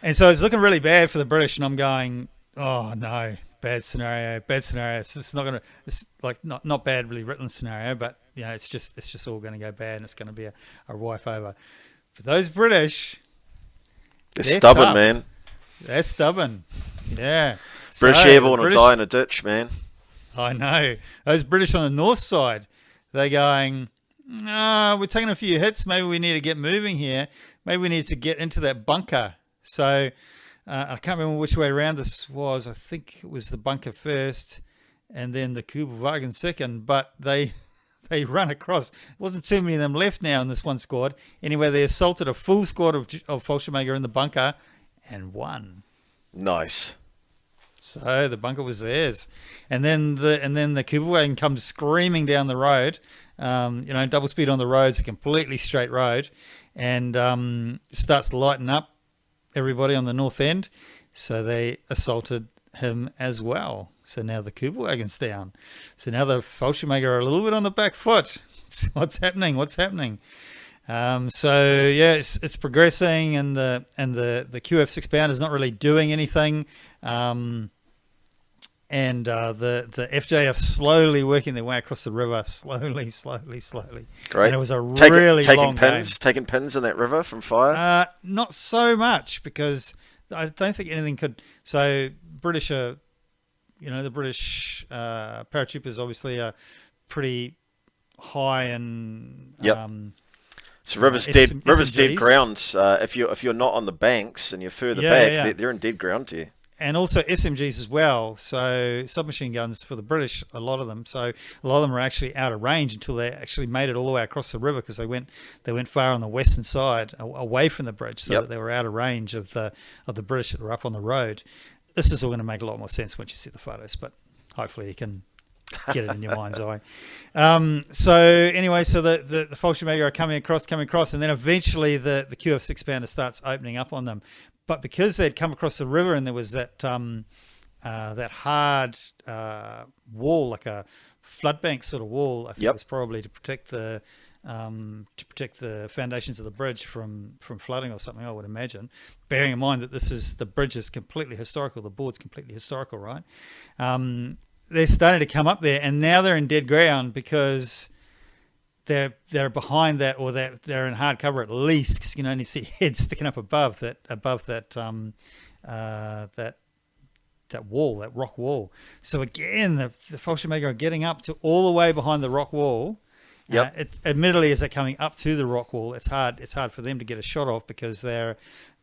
And so it's looking really bad for the British, and I'm going, oh no. Bad scenario. It's just not gonna. It's like not badly written scenario, but it's just all going to go bad, and it's going to be a wipe over. But those British, they're stubborn, tough. Man. They're stubborn. Yeah. British airborne will die in a ditch, man. I know. Those British on the north side, they're going, we're taking a few hits. Maybe we need to get moving here. Maybe we need to get into that bunker. So. I can't remember which way around this was. I think it was the bunker first and then the Kübelwagen second, but they run across. There wasn't too many of them left now in this one squad. Anyway, they assaulted a full squad of Fallschirmjäger in the bunker and won. Nice. So the bunker was theirs. And then the Kübelwagen comes screaming down the road. Double speed on the road. It's a completely straight road, and starts to lighten up everybody on the north end, so they assaulted him as well. So now the Kübelwagen's down. So now the Fallschirmjäger are a little bit on the back foot. What's happening? It's progressing, and the QF6 bound is not really doing anything. And the FJF slowly working their way across the river, slowly. Great. And it was a really long game. Taking pins in that river from fire? Not so much, because I don't think anything could. So British the British paratroopers obviously are pretty high and so river's dead. River's dead ground. If you're not on the banks and you're further back, they're in dead ground to you. And also SMGs as well. So submachine guns for the British, a lot of them. So a lot of them are actually out of range until they actually made it all the way across the river, because they went far on the western side away from the bridge, so that they were out of range of the British that were up on the road. This is all going to make a lot more sense once you see the photos, but hopefully you can get it in your mind's eye. So the Fallschirmjäger are coming across, and then eventually the QF6 pounder starts opening up on them. But because they'd come across the river and there was that hard wall, like a flood bank sort of wall, I think it was probably to protect the foundations of the bridge from flooding or something, I would imagine. Bearing in mind that the bridge is completely historical, the board's completely historical, right? They're starting to come up there, and now they're in dead ground because they're behind that, or they're in hard cover at least, because you can only see heads sticking up above that wall, that rock wall. So again, the Fallschirmjäger are getting up to all the way behind the rock wall. Admittedly, as they're coming up to the rock wall, it's hard for them to get a shot off, because they're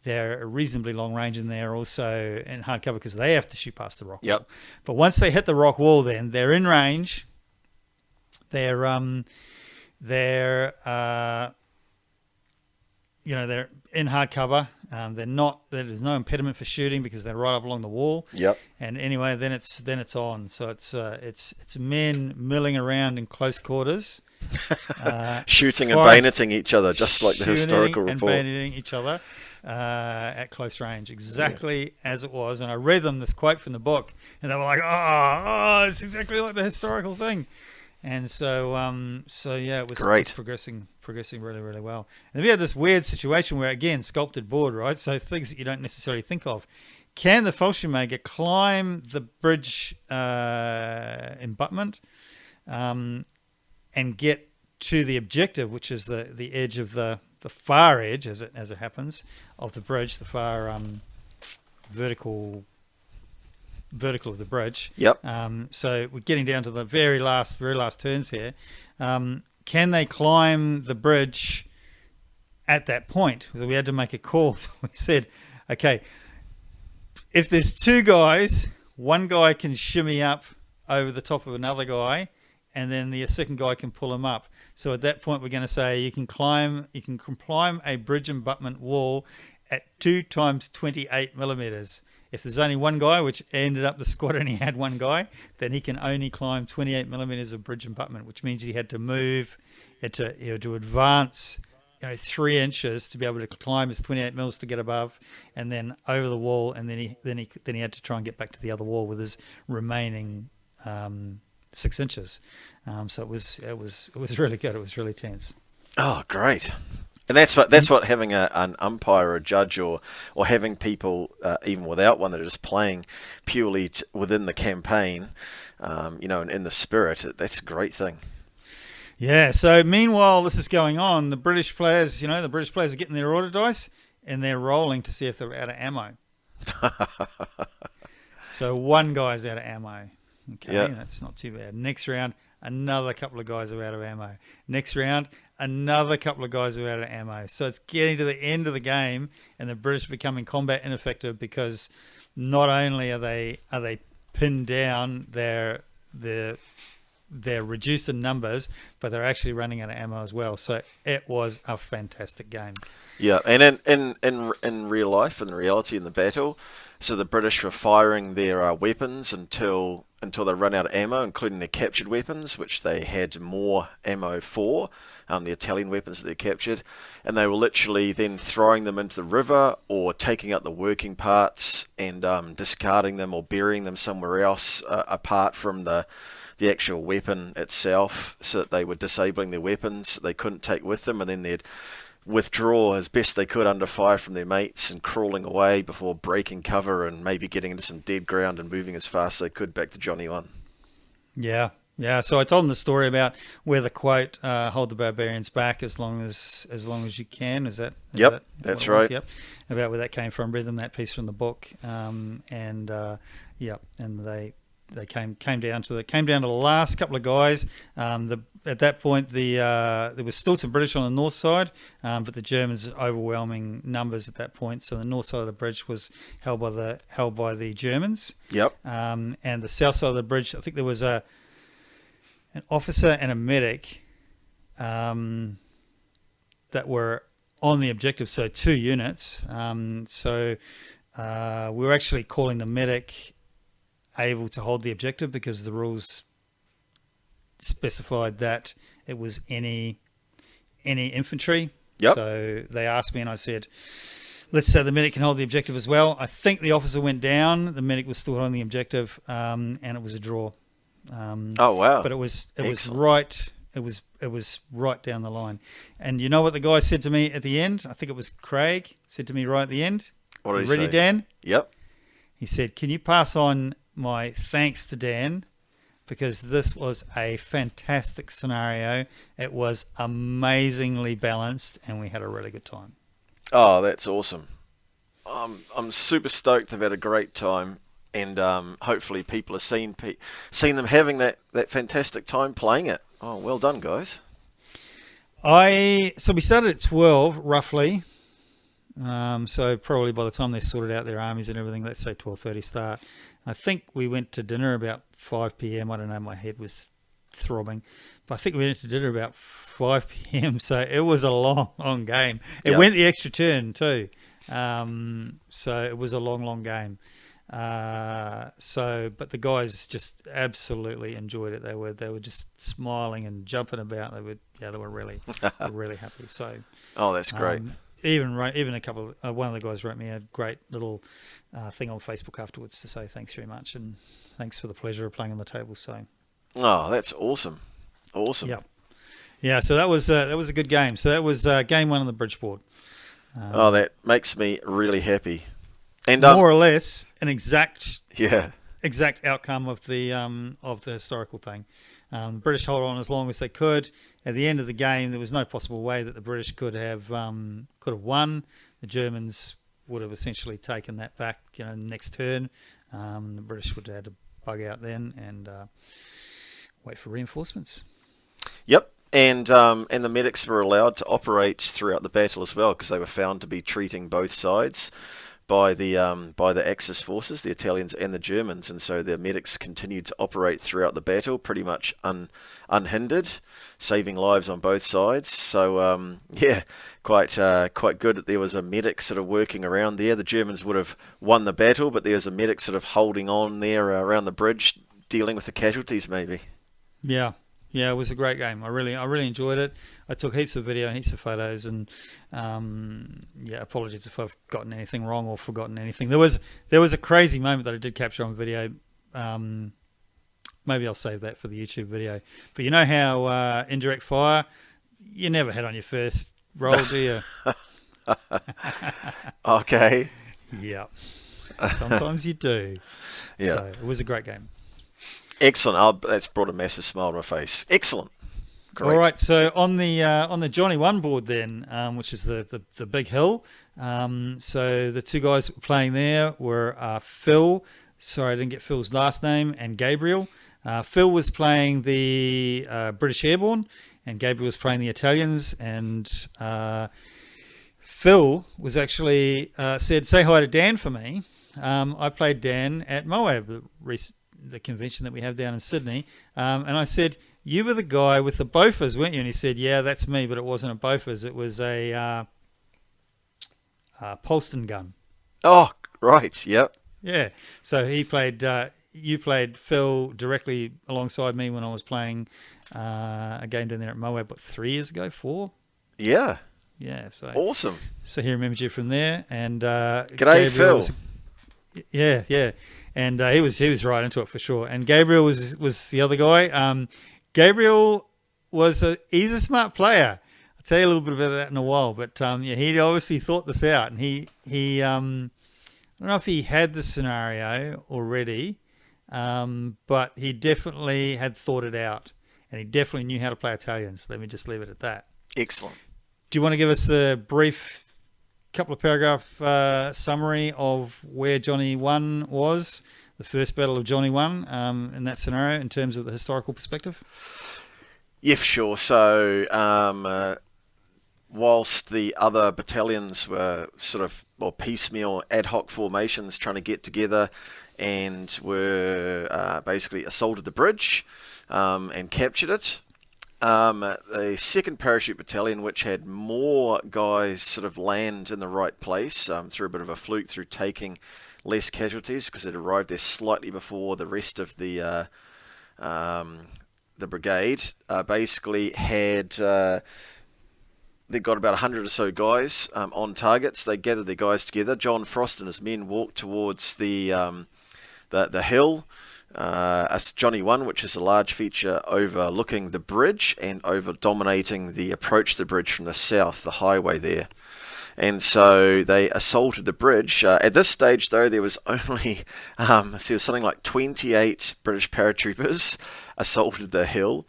a reasonably long range, and they're also in hard cover because they have to shoot past the rock wall. But once they hit the rock wall, then they're in range. They're in hard cover. They're not. There's no impediment for shooting because they're right up along the wall. Yep. And anyway, then it's on. So it's men milling around in close quarters, Shooting and bayoneting each other, just like the historical and report. bayoneting each other at close range, exactly as it was. And I read them this quote from the book, and they were like, "Oh, it's exactly like the historical thing." And so yeah, it was Great. progressing really, really well. And we had this weird situation where, again, sculpted board, right? So things that you don't necessarily think of. Can the Fallschirmjäger climb the bridge embutment and get to the objective, which is the edge of the far edge, as it happens, of the bridge, the far vertical of the bridge. Yep. So we're getting down to the very last turns here. Can they climb the bridge at that point? So we had to make a call. So we said, okay, if there's two guys, one guy can shimmy up over the top of another guy, and then the second guy can pull him up. So at that point, we're going to say you can climb a bridge embutment wall at 2 times 28 millimeters. If there's only one guy, which ended up the squad only had one guy, then he can only climb 28 millimeters of bridge embutment, which means he had to move, to advance 3 inches to be able to climb his 28 mils to get above, and then over the wall, and then he had to try and get back to the other wall with his remaining 6 inches. So it was really good. It was really tense. Oh, great. And that's what having an umpire or a judge or having people even without one that are just playing purely within the campaign, and in the spirit. That's a great thing. Yeah. So meanwhile, this is going on. The British players are getting their order dice and they're rolling to see if they're out of ammo. So one guy's out of ammo. Okay, yep. That's not too bad. Next round, another couple of guys are out of ammo. Next round, another couple of guys are out of ammo. So it's getting to the end of the game, and the British are becoming combat ineffective because not only are they pinned down, they're reduced in numbers, but they're actually running out of ammo as well. So it was a fantastic game. Yeah, and in real life, in reality, in the battle, so the British were firing their weapons until they run out of ammo, including their captured weapons, which they had more ammo for, the Italian weapons that they captured, and they were literally then throwing them into the river or taking out the working parts and discarding them or burying them somewhere else apart from the actual weapon itself, so that they were disabling their weapons they couldn't take with them, and then they'd withdraw as best they could under fire from their mates and crawling away before breaking cover and maybe getting into some dead ground and moving as fast as they could back to Johnny 1. Yeah. So I told them the story about where the quote "Hold the barbarians back as long as you can." Yep, that's right. Yep, about where that came from. Read them that piece from the book, and they came down to the last couple of guys. At that point, there was still some British on the north side, but the Germans overwhelming numbers at that point. So the north side of the bridge was held by the Germans. Yep. And the south side of the bridge, I think there was an officer and a medic that were on the objective. So 2 units. We were actually calling the medic able to hold the objective because the rules specified that it was any infantry. Yep. So they asked me and I said, let's say the medic can hold the objective as well. I think the officer went down, the medic was still holding the objective, and it was a draw. Oh wow. But it was right down the line. And you know what the guy said to me at the end? I think it was Craig said to me right at the end. What did he Ready, say? Dan? Yep. He said, "Can you pass on my thanks to Dan, because this was a fantastic scenario. It was amazingly balanced, and we had a really good time." Oh, that's awesome. I'm super stoked they've had a great time, and hopefully people have seen them having that fantastic time playing it. Oh, well done, guys. So we started at 12, roughly. So probably by the time they sorted out their armies and everything, let's say 12:30 start. I think we went to dinner about 5 p.m. I don't know, my head was throbbing. But I think we entered dinner about 5 p.m. So it was a long game. It Yep. went the extra turn too. So it was a long game. But the guys just absolutely enjoyed it. They were just smiling and jumping about. They were really happy. So Oh, that's great. Even a couple. One of the guys wrote me a great little thing on Facebook afterwards to say thanks very much and thanks for the pleasure of playing on the table. So Oh, that's awesome. Awesome. Yeah. So that was a good game. So that was game one on the bridge board. Oh, that makes me really happy. And more or less an exact yeah, outcome of the historical thing. The British held on as long as they could. At the end of the game, there was no possible way that the British could have won. The Germans would have essentially taken that back, in the next turn. The British would have had to bug out then and wait for reinforcements. Yep. And the medics were allowed to operate throughout the battle as well, because they were found to be treating both sides by the Axis forces, the Italians and the Germans, and so the medics continued to operate throughout the battle, pretty much unhindered, saving lives on both sides. So quite good that there was a medic sort of working around there. The Germans would have won the battle, but there was a medic sort of holding on there around the bridge, dealing with the casualties maybe. Yeah, it was a great game. I really enjoyed it. I took heaps of video and heaps of photos, and apologies if I've gotten anything wrong or forgotten anything. There was a crazy moment that I did capture on video. Maybe I'll save that for the YouTube video. But you know how indirect fire, you never hit on your first roll, do you? Okay. Yeah. Sometimes you do. Yeah. So it was a great game. Excellent. That's brought a massive smile on my face. Excellent. Great. All right. So on the Johnny One board then, which is the big hill. So the two guys that were playing there were Phil. Sorry, I didn't get Phil's last name, and Gabriel. Phil was playing the British Airborne, and Gabriel was playing the Italians. And Phil was actually said, "Say hi to Dan for me." I played Dan at Moab, the convention that we have down in Sydney, and I said, "You were the guy with the Bofors, weren't you?" And he said, "Yeah, that's me, but it wasn't a Bofors. It was a Polston gun." Oh, right. Yep. Yeah. So he played. You played Phil directly alongside me when I was playing a game down there at Moab, 3 years ago, 4. Yeah. Yeah. So Awesome. So he remembers you from there, and G'day, Phil. Yeah, and he was right into it for sure. And Gabriel was the other guy. Gabriel he's a smart player. I'll tell you a little bit about that in a while. But he obviously thought this out, and he I don't know if he had the scenario already, but he definitely had thought it out, and he definitely knew how to play Italians. Let me just leave it at that. Excellent. Do you want to give us a brief couple of paragraph summary of where Johnny 1 was, the first battle of Johnny 1 in that scenario in terms of the historical perspective? Yeah, sure. So whilst the other battalions were sort of piecemeal ad hoc formations trying to get together and were basically assaulted the bridge and captured it, the 2nd Parachute Battalion, which had more guys sort of land in the right place through a bit of a fluke, through taking less casualties because it arrived there slightly before the rest of the brigade, basically had they got about 100 or so guys on targets. They gathered their guys together. John Frost and his men walked towards the hill. Johnny 1, which is a large feature overlooking the bridge and over dominating the approach to the bridge from the south, the highway there. And so they assaulted the bridge. At this stage, though, there was only there was something like 28 British paratroopers assaulted the hill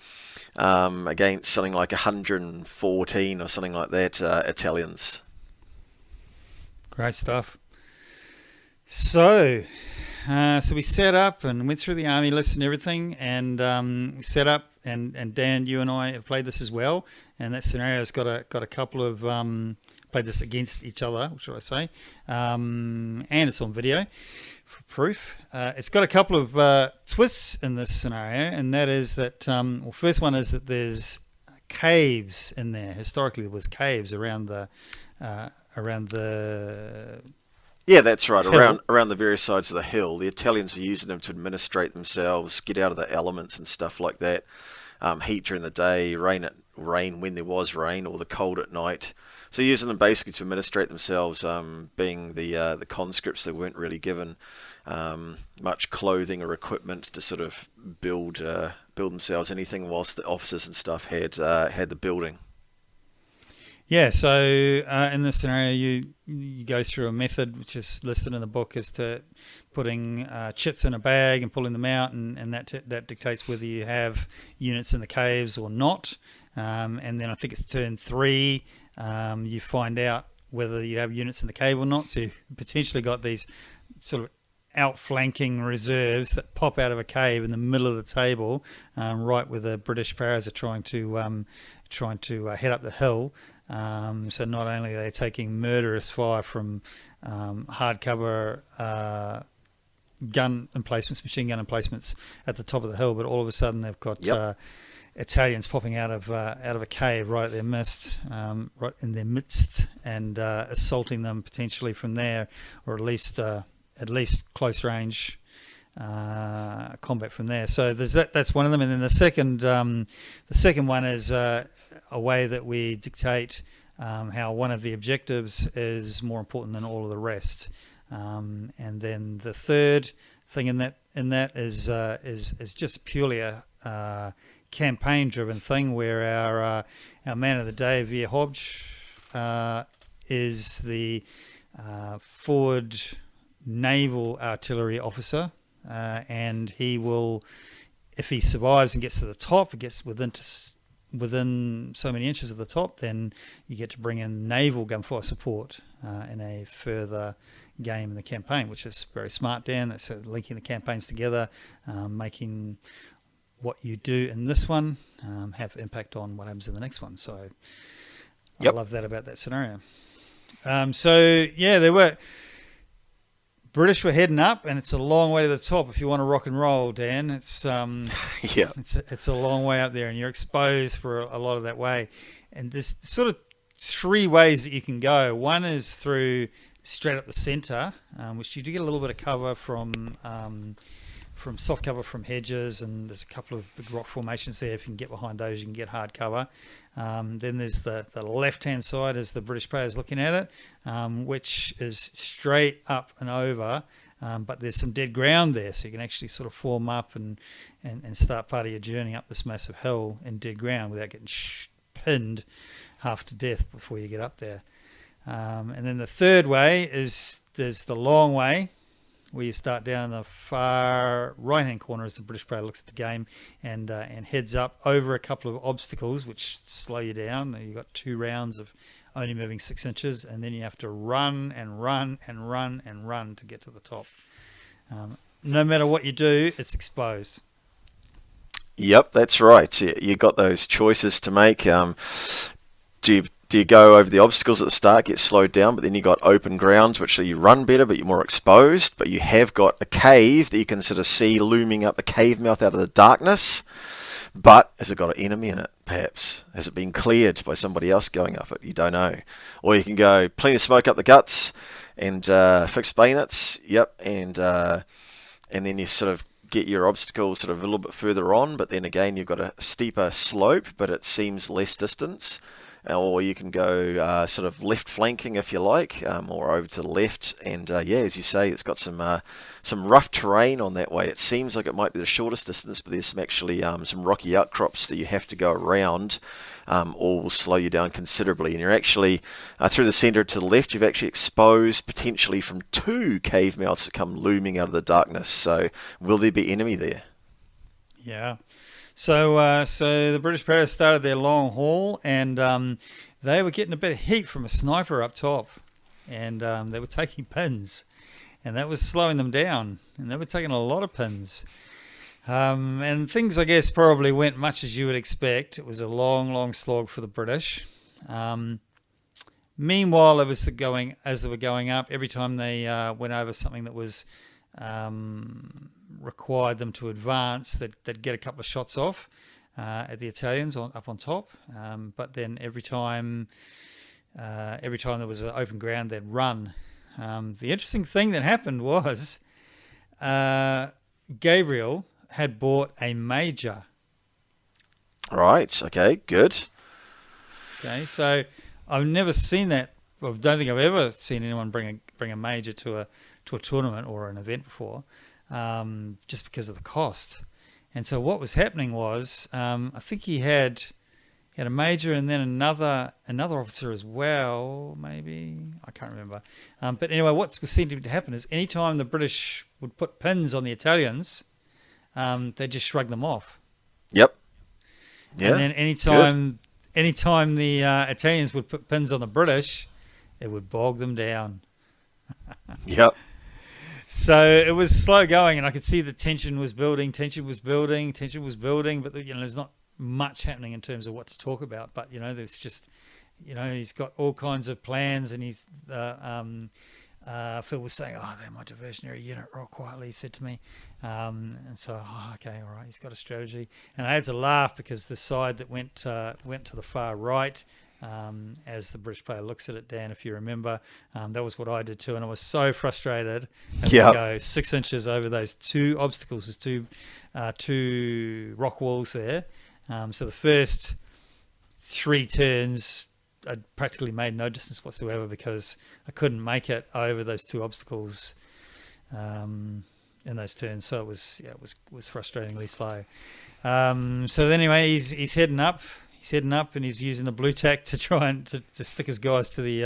against something like 114 or something like that Italians. Great stuff. So we set up and went through the army list and everything, and set up. And Dan, you and I have played this as well, and that scenario's got a couple of played this against each other, should I say? And it's on video. for proof. It's got a couple of twists in this scenario, and that is that, first one is that there's caves in there. Historically, there was caves around the Yeah, that's right. hill. Around the various sides of the hill, the Italians were using them to administrate themselves, get out of the elements and stuff like that. Heat during the day, rain when there was rain, or the cold at night. So using them basically to administrate themselves, being the conscripts, they weren't really given much clothing or equipment to sort of build themselves anything, whilst the officers and stuff had the building. Yeah, so in this scenario, you go through a method which is listed in the book as to putting chits in a bag and pulling them out, and that dictates whether you have units in the caves or not. And then I think it's turn 3, you find out whether you have units in the cave or not. So you've potentially got these sort of outflanking reserves that pop out of a cave in the middle of the table, right where the British paras are trying to head up the hill. So not only are they taking murderous fire from hardcover gun emplacements, machine gun emplacements at the top of the hill, but all of a sudden they've got Italians popping out of a cave right at their right in their midst, and assaulting them potentially from there, or at least close range combat from there. So there's that's one of them, and then the second one is a way that we dictate how one of the objectives is more important than all of the rest. And then the third thing in that is just purely a campaign-driven thing, where our man of the day, Veer Hodge, is the forward naval artillery officer, and he will, if he survives and gets to the top, gets within so many inches of the top, then you get to bring in naval gunfire support in a further game in the campaign, which is very smart, Dan. That's linking the campaigns together, making what you do in this one have impact on what happens in the next one. So I love that about that scenario. So yeah, British were heading up, and it's a long way to the top. If you want to rock and roll, Dan, it's it's a long way up there, and you're exposed for a lot of that way. And there's sort of 3 ways that you can go. One is through straight up the centre, which you do get a little bit of cover from soft cover from hedges, and there's a couple of big rock formations there. If you can get behind those, you can get hard cover. Then there's the left-hand side as the British players looking at it, which is straight up and over, but there's some dead ground there, so you can actually sort of form up and start part of your journey up this massive hill in dead ground without getting pinned half to death before you get up there. And then the third way is there's the long way, where you start down in the far right-hand corner as the British player looks at the game, and heads up over a couple of obstacles which slow you down. You've got 2 rounds of only moving 6 inches, and then you have to run and run and run and run to get to the top. No matter what you do, it's exposed. Yep, that's right. You got those choices to make. Do you go over the obstacles at the start, get slowed down, but then you got open grounds, which you run better, but you're more exposed, but you have got a cave that you can sort of see looming up the cave mouth out of the darkness, but has it got an enemy in it, perhaps? Has it been cleared by somebody else going up it? You don't know. Or you can go plenty of smoke up the guts and fix bayonets, and then you sort of get your obstacles sort of a little bit further on, but then again you've got a steeper slope, but it seems less distance. Or you can go sort of left flanking if you like, or over to the left. And as you say, it's got some rough terrain on that way. It seems like it might be the shortest distance, but there's some rocky outcrops that you have to go around, or will slow you down considerably. And you're actually through the centre to the left. You've actually exposed potentially from 2 cave mouths that come looming out of the darkness. So will there be enemy there? Yeah. So the British players started their long haul, and they were getting a bit of heat from a sniper up top, and they were taking pins, and that was slowing them down, and they were taking a lot of pins. And things, I guess, probably went much as you would expect. It was a long, long slog for the British. Meanwhile, as they were going up, every time they went over something that was required them to advance, they'd get a couple of shots off at the Italians up on top. But then every time there was an open ground, they'd run. The interesting thing that happened was Gabriel had bought a major. Right. Okay. Good. Okay, so I've never seen that. I don't think I've ever seen anyone bring a major to a tournament or an event before, just because of the cost. And so what was happening was, I think he had a major and then another officer as well. Maybe I can't remember. But anyway, what seemed to happen is anytime the British would put pins on the Italians, they just shrug them off. Yep. Yeah. And then anytime the Italians would put pins on the British, it would bog them down. Yep. So it was slow going, and I could see the tension was building, but there's not much happening in terms of what to talk about. But there's just, he's got all kinds of plans, and he's Phil was saying, "Oh, they're my diversionary unit," real quietly, he said to me. And so, okay, all right, he's got a strategy. And I had to laugh because the side that went to the far right, as the British player looks at it, Dan, if you remember, that was what I did too. And I was so frustrated having to go 6 inches over those two obstacles, there's two rock walls there. So the first 3 turns, I practically made no distance whatsoever because I couldn't make it over those 2 obstacles in those turns. So it was frustratingly slow. So anyway, he's heading up. He's heading up, and he's using the blue tack to try and to stick his guys to the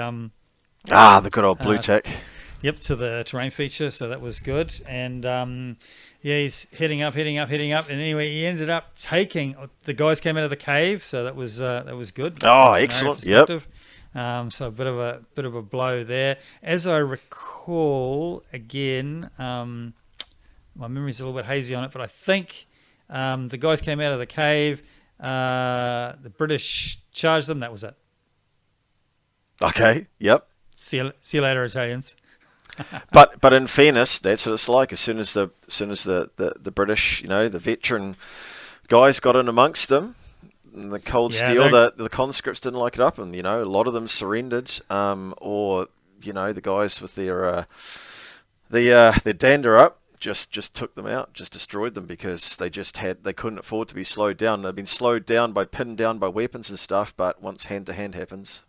the good old blue tack. Yep, to the terrain feature. So that was good. And he's heading up, and anyway, he ended up taking the guys came out of the cave, so that was good. Oh, excellent! Yep. So a bit of a blow there, as I recall. Again, my memory's a little bit hazy on it, but I think the guys came out of the cave. The British charged them. That was it. Okay. Yep. See you later, Italians. but in fairness, that's what it's like. As soon as the British, the veteran guys got in amongst them, and the cold steel, the conscripts didn't like it up, and a lot of them surrendered, or the guys with their dander up just took them out, just destroyed them, because they couldn't afford to be slowed down. They've been slowed down pinned down by weapons and stuff, but once hand to hand happens.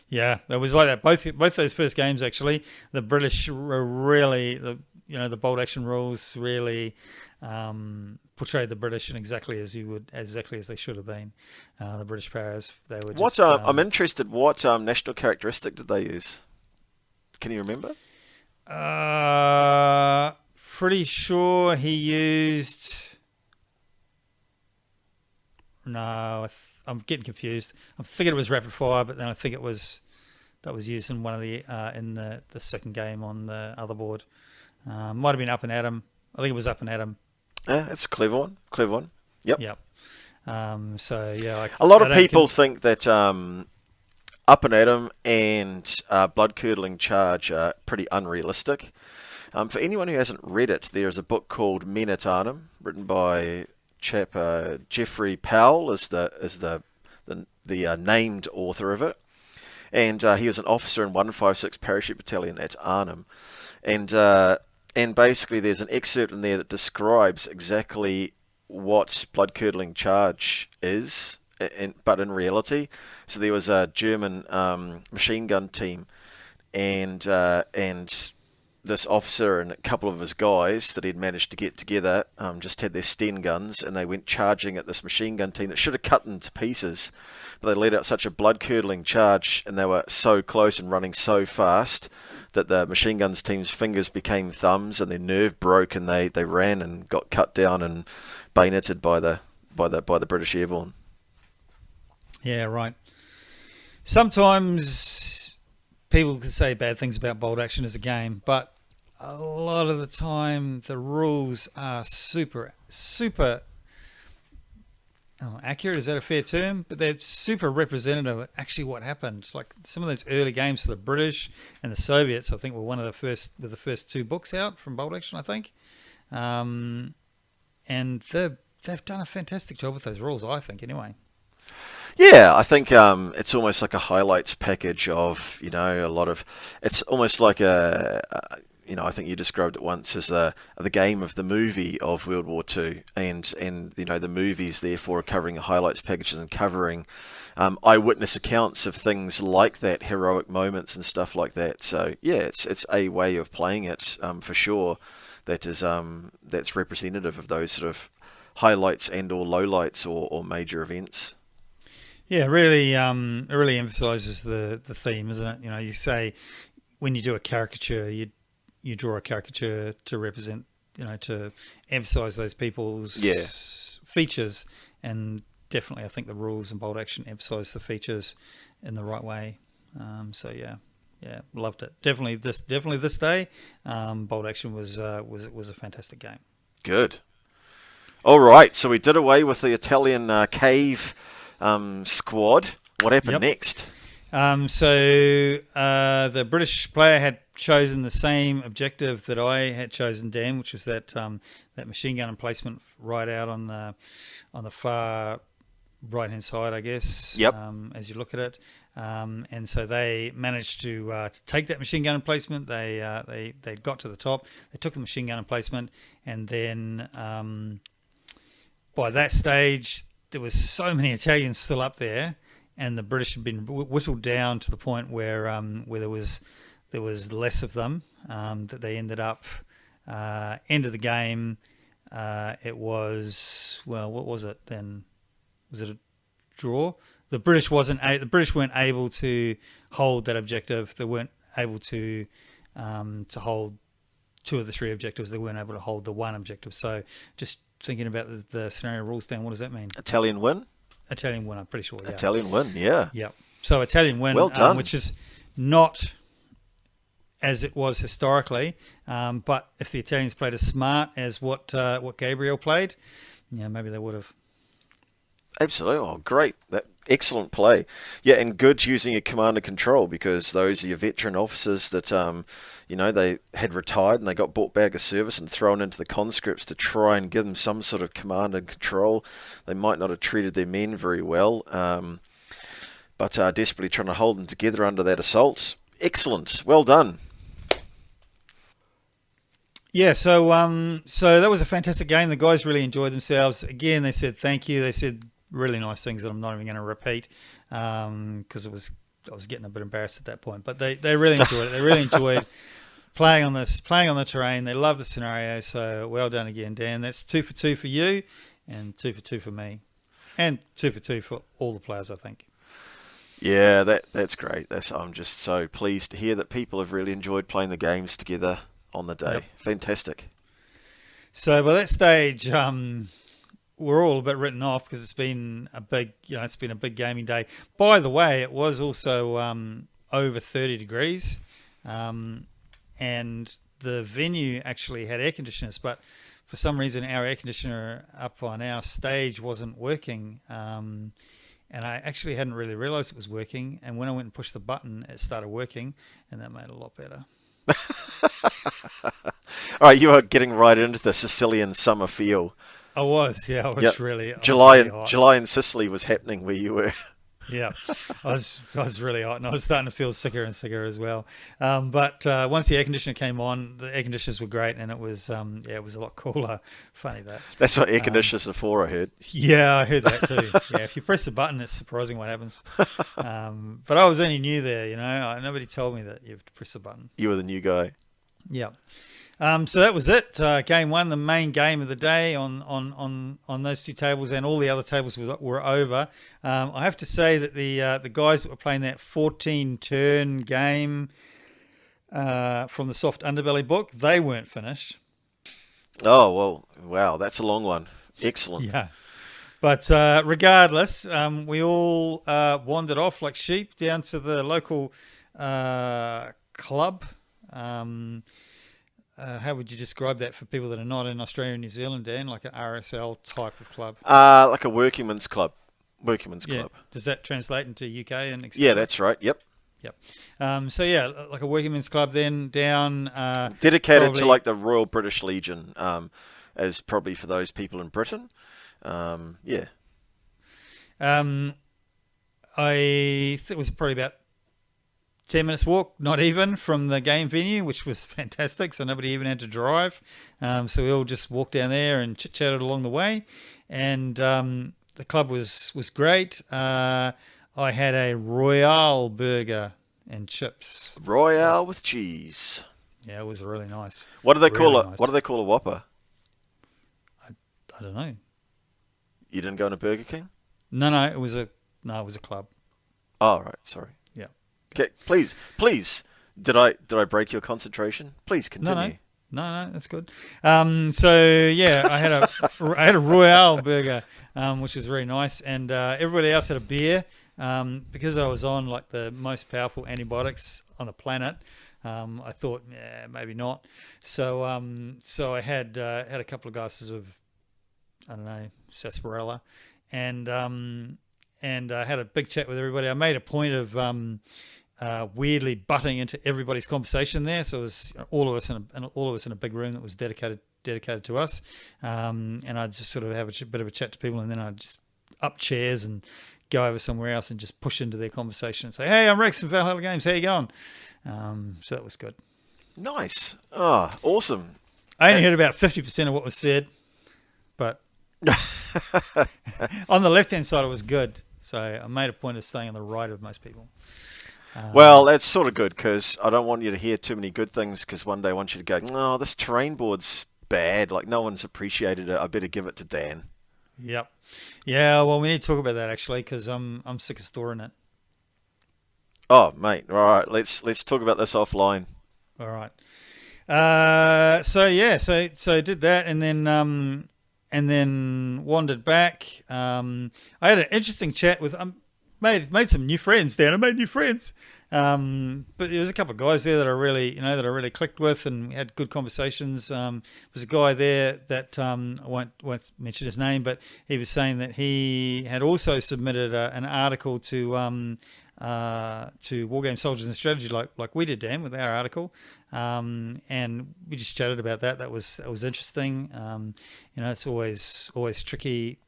Yeah, it was like that. Both those first games, actually, the British were really the bolt action rules really portrayed the British in exactly as they should have been. The British powers, they were just. I'm interested. What national characteristic did they use? Can you remember? Pretty sure he used. No, I'm getting confused. I'm thinking it was rapid fire, but then I think that was used in one of the in the second game on the other board. Might have been Up and Atom. I think it was Up and Atom. Yeah, it's a clever one. Yep. Yep. So yeah, a lot of people think that Up and Atom and Blood Curdling Charge are pretty unrealistic. For anyone who hasn't read it, there's a book called Men at Arnhem, written by chap Geoffrey Powell is the named author of it, and he was an officer in 156 Parachute Battalion at Arnhem, and basically there's an excerpt in there that describes exactly what Blood Curdling Charge is, but in reality. So there was a German machine gun team, and this officer and a couple of his guys that he'd managed to get together just had their Sten guns, and they went charging at this machine gun team that should have cut them to pieces, but they let out such a blood-curdling charge, and they were so close and running so fast that the machine guns team's fingers became thumbs and their nerve broke, and they ran and got cut down and bayoneted by the British airborne. Yeah, right. Sometimes people can say bad things about bolt action as a game, but a lot of the time the rules are super Oh, accurate, is that a fair term? But they're super representative of actually what happened. Like some of those early games for the British and the Soviets, I think, were one of the first two books out from Bolt Action, I think. And they've done a fantastic job with those rules, I think, anyway. Yeah, I think it's almost like a highlights package of, a lot of. It's almost like I think you described it once as the game of the movie of World War Two, and the movies therefore are covering highlights packages and covering eyewitness accounts of things like that, heroic moments and stuff like that. So yeah, it's a way of playing it for sure. That's representative of those sort of highlights and or lowlights or major events. Yeah, really, it really emphasises the theme, isn't it? You say when you do a caricature, you draw a caricature to represent, to emphasise those people's features, and definitely, I think the rules and Bolt Action emphasise the features in the right way. So yeah, loved it. Definitely this day, Bolt Action was a fantastic game. Good. All right, so we did away with the Italian cave squad. What happened next? So the British player had chosen the same objective that I had chosen, Dan, which was that machine gun emplacement right out on the far right hand side, I guess. Yep. As you look at it, and so they managed to take that machine gun emplacement. They got to the top. They took the machine gun emplacement, and then by that stage, there was so many Italians still up there, and the British had been whittled down to the point where there was less of them, that they ended up end of the game. It was, well, what was it then? Was it a draw? The British weren't able to hold that objective. They weren't able to hold two of the three objectives. They weren't able to hold the one objective. So just thinking about the scenario rules, Dan, what does that mean? Italian win? Italian win, I'm pretty sure. Yeah. Italian win, yeah. Yeah. So Italian win, well done. Which is not as it was historically, but if the Italians played as smart as what Gabriel played, maybe they would have. Absolutely. Oh, great. Excellent play. Yeah, and good using your command and control, because those are your veteran officers that, they had retired and they got brought back of service and thrown into the conscripts to try and give them some sort of command and control. They might not have treated their men very well, but desperately trying to hold them together under that assault. Excellent. Well done. Yeah, so that was a fantastic game. The guys really enjoyed themselves. Again, they said thank you. They said really nice things that I'm not even going to repeat, because I was getting a bit embarrassed at that point. But they really enjoyed it. They really enjoyed playing on the terrain. They love the scenario. So well done again, Dan. That's 2 for 2 for you, and 2 for 2 for me, and 2 for 2 for all the players, I think. Yeah, that's great. I'm just so pleased to hear that people have really enjoyed playing the games together on the day. Yep. Fantastic. So by that stage, we're all a bit written off because it's been a big gaming day. By the way, it was also over 30 degrees, and the venue actually had air conditioners, but for some reason our air conditioner up on our stage wasn't working, and I actually hadn't really realised it was working. And when I went and pushed the button, it started working, and that made it a lot better. All right, you are getting right into the Sicilian summer feel. I was, yeah. I was really July in Sicily was happening where you were. Yeah, I was really hot, and I was starting to feel sicker and sicker as well. But once the air conditioner came on, the air conditioners were great, and it was it was a lot cooler. Funny that. That's what air conditioners are for, I heard. Yeah, I heard that too. Yeah, if you press the button, it's surprising what happens. But I was only new there, nobody told me that you have to press the button. You were the new guy. Yeah. So that was it. Game one, the main game of the day on those two tables, and all the other tables were over. I have to say that the guys that were playing that 14-turn game from the Soft Underbelly book, they weren't finished. Oh, well, wow, that's a long one. Excellent. Yeah. But regardless, we all wandered off like sheep down to the local club. how would you describe that for people that are not in Australia and New Zealand, Dan? Like an RSL type of club? Like a workingman's club. Workingman's Yeah. club. Does that translate into UK and Yeah, etc.? that's right. Yep. Yep. So yeah, like a workingmen's club then down. Dedicated to Probably. like the Royal British Legion, as probably for those people in Britain. Yeah. Um, I think it was probably about 10 minutes walk, not even, from the game venue, which was fantastic. So nobody even had to drive. So we all just walked down there and chit chatted along the way, and the club was great. I had a Royale burger and chips. Royale with cheese. Yeah, it was really nice. What do they call Really it? nice. What do they call a Whopper? I don't know. You didn't go in a Burger King? No, it was a club. Oh, right. Sorry. Yeah. Okay, please. Did I break your concentration? Please continue. No, that's good. So yeah, I had a Royale burger, which was very nice, and everybody else had a beer. Because I was on like the most powerful antibiotics on the planet, I thought, maybe not. So I had a couple of glasses of, I don't know, sarsaparilla, and I had a big chat with everybody. I made a point of weirdly butting into everybody's conversation there. So it was all of us in a big room that was dedicated to us, and I'd just sort of have a bit of a chat to people, and then I'd just up chairs and go over somewhere else and just push into their conversation and say, "Hey, I'm Rex from Valhalla Games. How you going?" So that was good. Nice. Oh, awesome. I only heard about 50% of what was said, but on the left-hand side, it was good. So I made a point of staying on the right of most people. Well, that's sort of good because I don't want you to hear too many good things because one day I want you to go, "No, this terrain board's bad. Like no one's appreciated it. I better give it to Dan." Yep. Yeah. Well, we need to talk about that actually because I'm sick of storing it. Oh, mate. All right, let's talk about this offline. All right. So yeah. So I did that and then wandered back. I had an interesting chat with made some new friends, Dan. I made new friends. But there was a couple of guys there that I really clicked with, and we had good conversations. There was a guy there that I won't mention his name, but he was saying that he had also submitted an article to War Game Soldiers and Strategy, like we did, Dan, with our article. And we just chatted about that. That was interesting. It's always tricky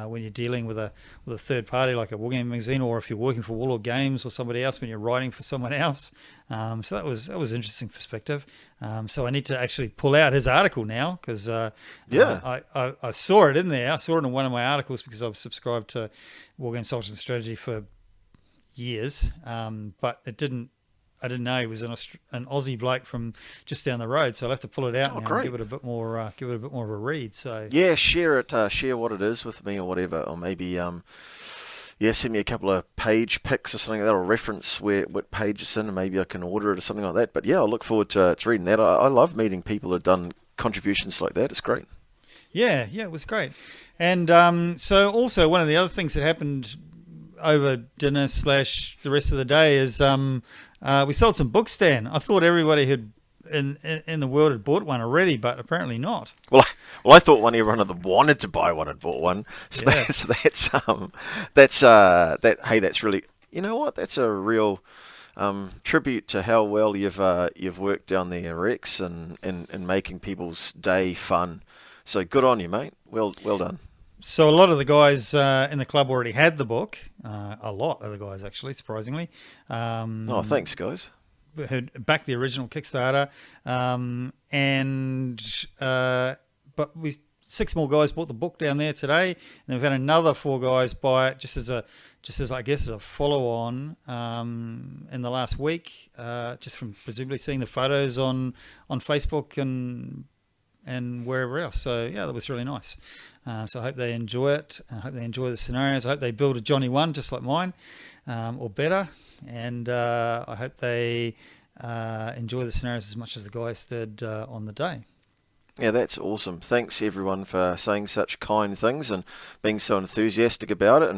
when you're dealing with a third party like a Wargame magazine, or if you're working for Warlord Games or somebody else when you're writing for someone else. So that was interesting perspective. So I need to actually pull out his article now because I saw it in there. I saw it in one of my articles because I've subscribed to Wargame Soldiers and Strategy for years, but I didn't know he was an Aussie bloke from just down the road, so I'll have to pull it out now and give it a bit more of a read. So yeah, share it, share what it is with me or whatever, or maybe send me a couple of page pics or something that'll reference what page it's in, and maybe I can order it or something like that. But yeah, I look forward to reading that. I love meeting people who've done contributions like that. It's great. Yeah, it was great. And so also one of the other things that happened over dinner / the rest of the day is we sold some books, Dan. I thought everybody had in the world had bought one already, but apparently not. Well, I thought everyone that wanted to buy one had bought one. So Yeah. That's really, you know what? That's a real tribute to how well you've worked down there, Rex, and making people's day fun. So good on you, mate. Well done. So a lot of the guys in the club already had the book. A lot of the guys, actually, surprisingly. Thanks, guys. Who backed the original Kickstarter, but 6 more guys bought the book down there today, and we've had another 4 guys buy it just as I guess as a follow on in the last week, just from presumably seeing the photos on Facebook and wherever else. So yeah, that was really nice. So I hope they enjoy it. I hope they enjoy the scenarios. I hope they build a Johnny 1 just like mine, or better. And I hope they enjoy the scenarios as much as the guys did on the day. Yeah, that's awesome. Thanks everyone for saying such kind things and being so enthusiastic about it,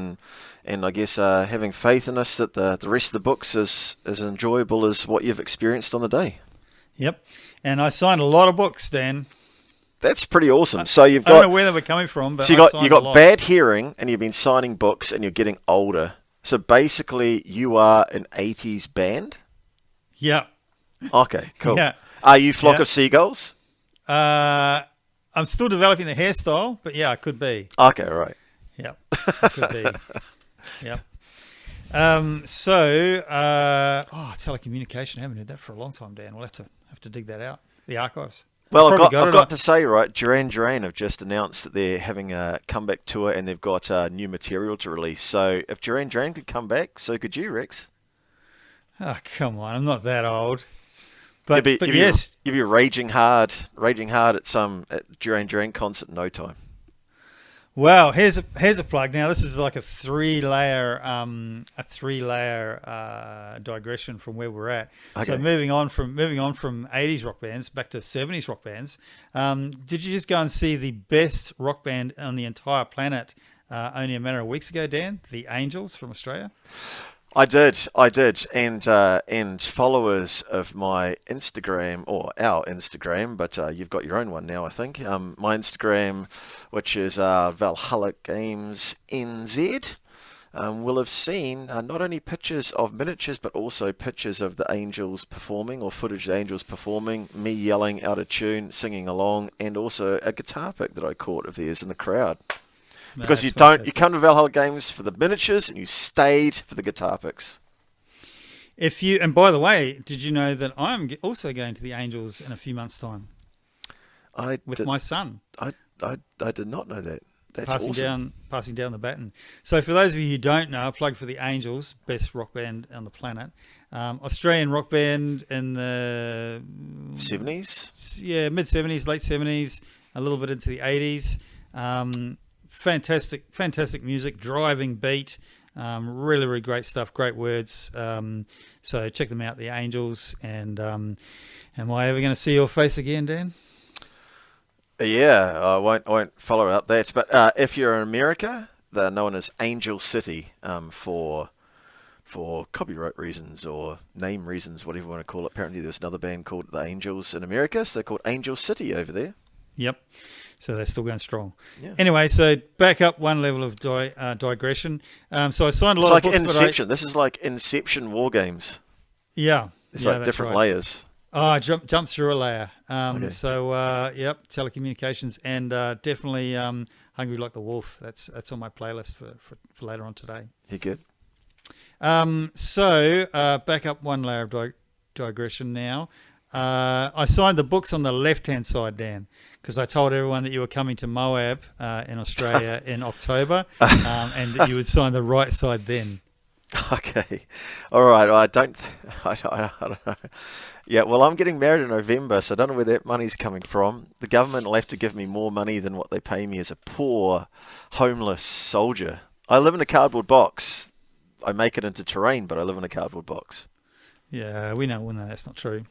and I guess having faith in us that the rest of the books is as enjoyable as what you've experienced on the day. Yep. And I signed a lot of books, Dan. That's pretty awesome. So you've I don't know got where they were coming from, but so I signed you a got lot. bad hearing, and you've been signing books, and you're getting older. So basically, you are an '80s band. Yeah. Okay, cool. Yeah. Are you Flock Yeah. of Seagulls? I'm still developing the hairstyle, but yeah, I could be. Okay, right. Yeah, I could be. Yeah. Telecommunication. I haven't heard that for a long time, Dan. We'll have to dig that out. The archives. Well, Probably I've it got on- to say, right, Duran have just announced that they're having a comeback tour and they've got new material to release. So if Duran could come back, so could you, Rex. Oh, come on. I'm not that old. You'll But, be, but you'll be, yes. you'll be raging hard at Duran Concert in no time. Well, here's a plug. Now this is like a three layer digression from where we're at. Okay. So moving on from 80s rock bands back to 70s rock bands. Did you just go and see the best rock band on the entire planet only a matter of weeks ago, Dan? The Angels from Australia. I did, and followers of my Instagram or our Instagram, but you've got your own one now, I think. My Instagram, which is Valhalla Games NZ, will have seen not only pictures of miniatures, but also pictures of the Angels performing or footage of the Angels performing, me yelling out of tune, singing along, and also a guitar pick that I caught of theirs in the crowd. No, Because that's you fantastic. come to Valhalla Games for the miniatures and you stayed for the guitar picks. And by the way, did you know that I'm also going to the Angels in a few months' time with my son? I did not know that. That's Passing down the baton. So for those of you who don't know, a plug for the Angels, best rock band on the planet, Australian rock band in the 70s? yeah, mid 70s, late 70s, a little bit into the 80s. Fantastic music, driving beat, really great stuff, great words. So check them out, the Angels. And am I ever going to see your face again, Dan? Yeah, I won't follow up that. But if you're in America, they're known as Angel City for copyright reasons or name reasons, whatever you want to call it. Apparently there's another band called the Angels in America, so they're called Angel City over there. Yep. So they're still going strong. Yeah. Anyway, so back up one level of digression. So I signed a lot It's like of books. Inception. This is like Inception War Games. Yeah. It's yeah, like that's different right. layers. Oh, I jumped through a layer. Okay. So, yep, telecommunications and definitely Hungry Like the Wolf. That's on my playlist for later on today. You good? Back up one layer of digression now. I signed the books on the left-hand side, Dan, because I told everyone that you were coming to Moab in Australia in October and that you would sign the right side then. Okay. All right. I don't know. Yeah, well, I'm getting married in November, so I don't know where that money's coming from. The government will have to give me more money than what they pay me as a poor, homeless soldier. I live in a cardboard box. I make it into terrain, but I live in a cardboard box. Yeah, we know that's not true.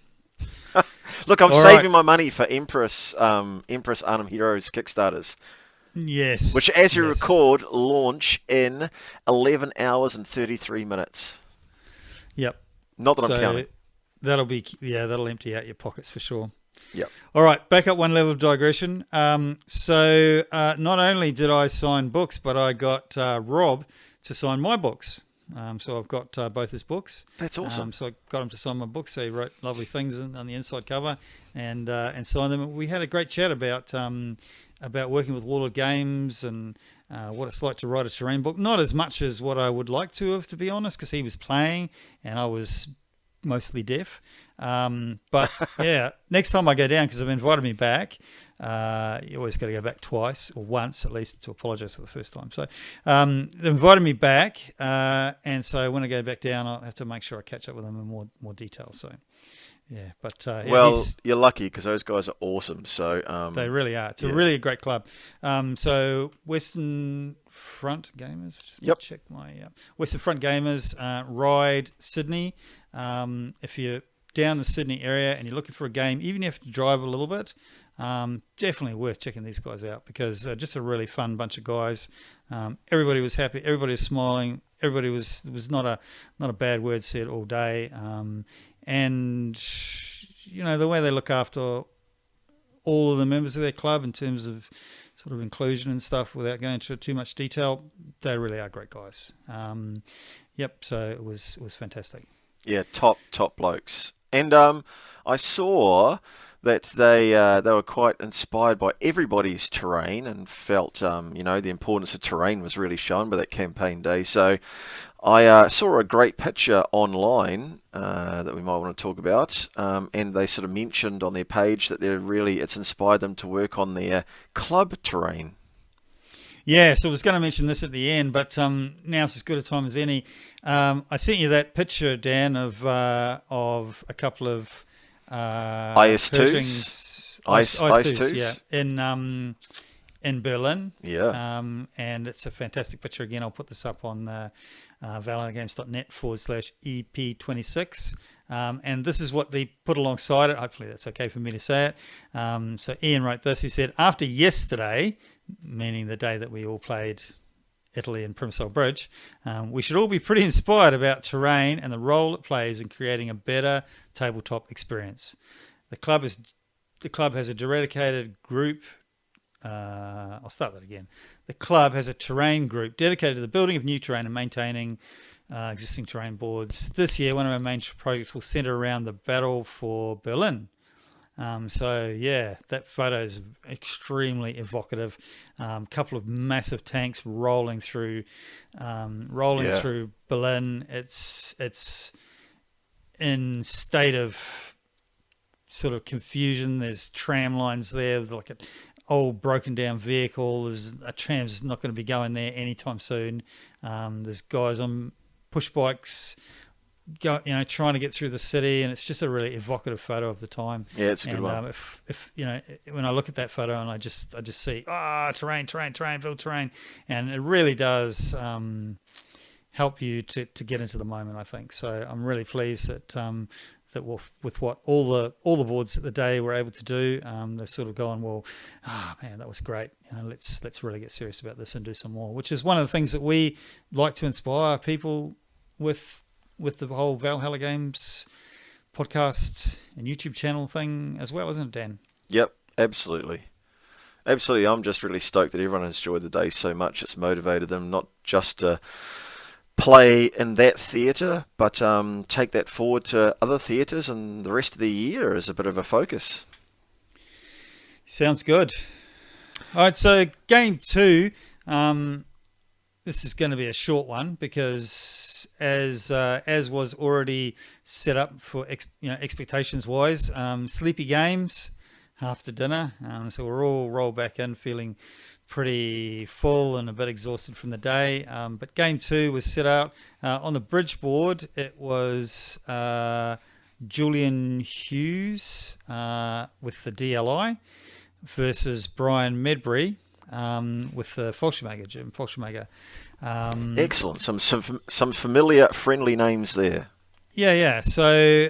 Look, I'm All saving right. my money for Empress Arnhem Heroes Kickstarters, Yes. which, as you Yes. record, launch in 11 hours and 33 minutes. Yep. Not that I'm counting. That'll empty out your pockets for sure. Yep. All right, back up one level of digression. Not only did I sign books, but I got Rob to sign my books. So I've got both his books. That's awesome. So I got him to sign my books. So he wrote lovely things on the inside cover and signed them. We had a great chat about working with Valhalla Games and what it's like to write a terrain book. Not as much as what I would like to have, to be honest, because he was playing and I was mostly deaf. But yeah, next time I go down, because they've invited me back, you always got to go back twice or once at least to apologise for the first time. So they've invited me back, and so when I go back down, I'll have to make sure I catch up with them in more detail. So yeah, but Well, you're lucky because those guys are awesome. So they really are. It's a really great club. So Western Front Gamers. Just Yep. Check my Western Front Gamers. Ride Sydney. If you're down the Sydney area and you're looking for a game, even if you have to drive a little bit, definitely worth checking these guys out because they're just a really fun bunch of guys. Everybody was happy. Everybody was smiling. Everybody was not a bad word said all day. And the way they look after all of the members of their club in terms of sort of inclusion and stuff, without going into too much detail, they really are great guys. So it was fantastic. Yeah, top blokes. And I saw that they were quite inspired by everybody's terrain, and felt the importance of terrain was really shown by that campaign day. So I saw a great picture online that we might want to talk about, and they sort of mentioned on their page that it's inspired them to work on their club terrain. Yeah, so I was going to mention this at the end, but now's as good a time as any. I sent you that picture, Dan, of a couple of IS2s, IS2s, yeah, in Berlin. Yeah. And it's a fantastic picture. Again, I'll put this up on valhallagames.net/EP26. And this is what they put alongside it. Hopefully that's okay for me to say it. So Ian wrote this. He said, after yesterday, meaning the day that we all played Italy and Primosole Bridge, we should all be pretty inspired about terrain and the role it plays in creating a better tabletop experience. The club has a dedicated group. I'll start that again. The club has a terrain group dedicated to the building of new terrain and maintaining existing terrain boards. This year, one of our main projects will centre around the battle for Berlin. That photo is extremely evocative. Couple of massive tanks rolling through Berlin. It's in state of sort of confusion. There's tram lines there, like an old broken down vehicle. There's a tram's not going to be going there anytime soon. There's guys on push bikes, trying to get through the city, and it's just a really evocative photo of the time. Yeah, it's a good one. If when I look at that photo and I just see terrain, build terrain, and it really does help you to get into the moment, I think. So I'm really pleased that with what all the boards at the day were able to do, they're sort of going, well, man, that was great. Let's really get serious about this and do some more, which is one of the things that we like to inspire people with the whole Valhalla Games podcast and YouTube channel thing as well, isn't it, Dan? Yep, absolutely. Absolutely. I'm just really stoked that everyone has enjoyed the day so much. It's motivated them not just to play in that theatre, but take that forward to other theatres and the rest of the year as a bit of a focus. Sounds good. All right, so game 2. This is going to be a short one because, as was already set up for expectations wise, sleepy games after dinner. So we're all rolled back in feeling pretty full and a bit exhausted from the day. But game 2 was set out on the bridge board. It was Julian Hughes with the DLI versus Brian Medbury with the Jim Folschmager. Excellent. Some familiar, friendly names there. Yeah. So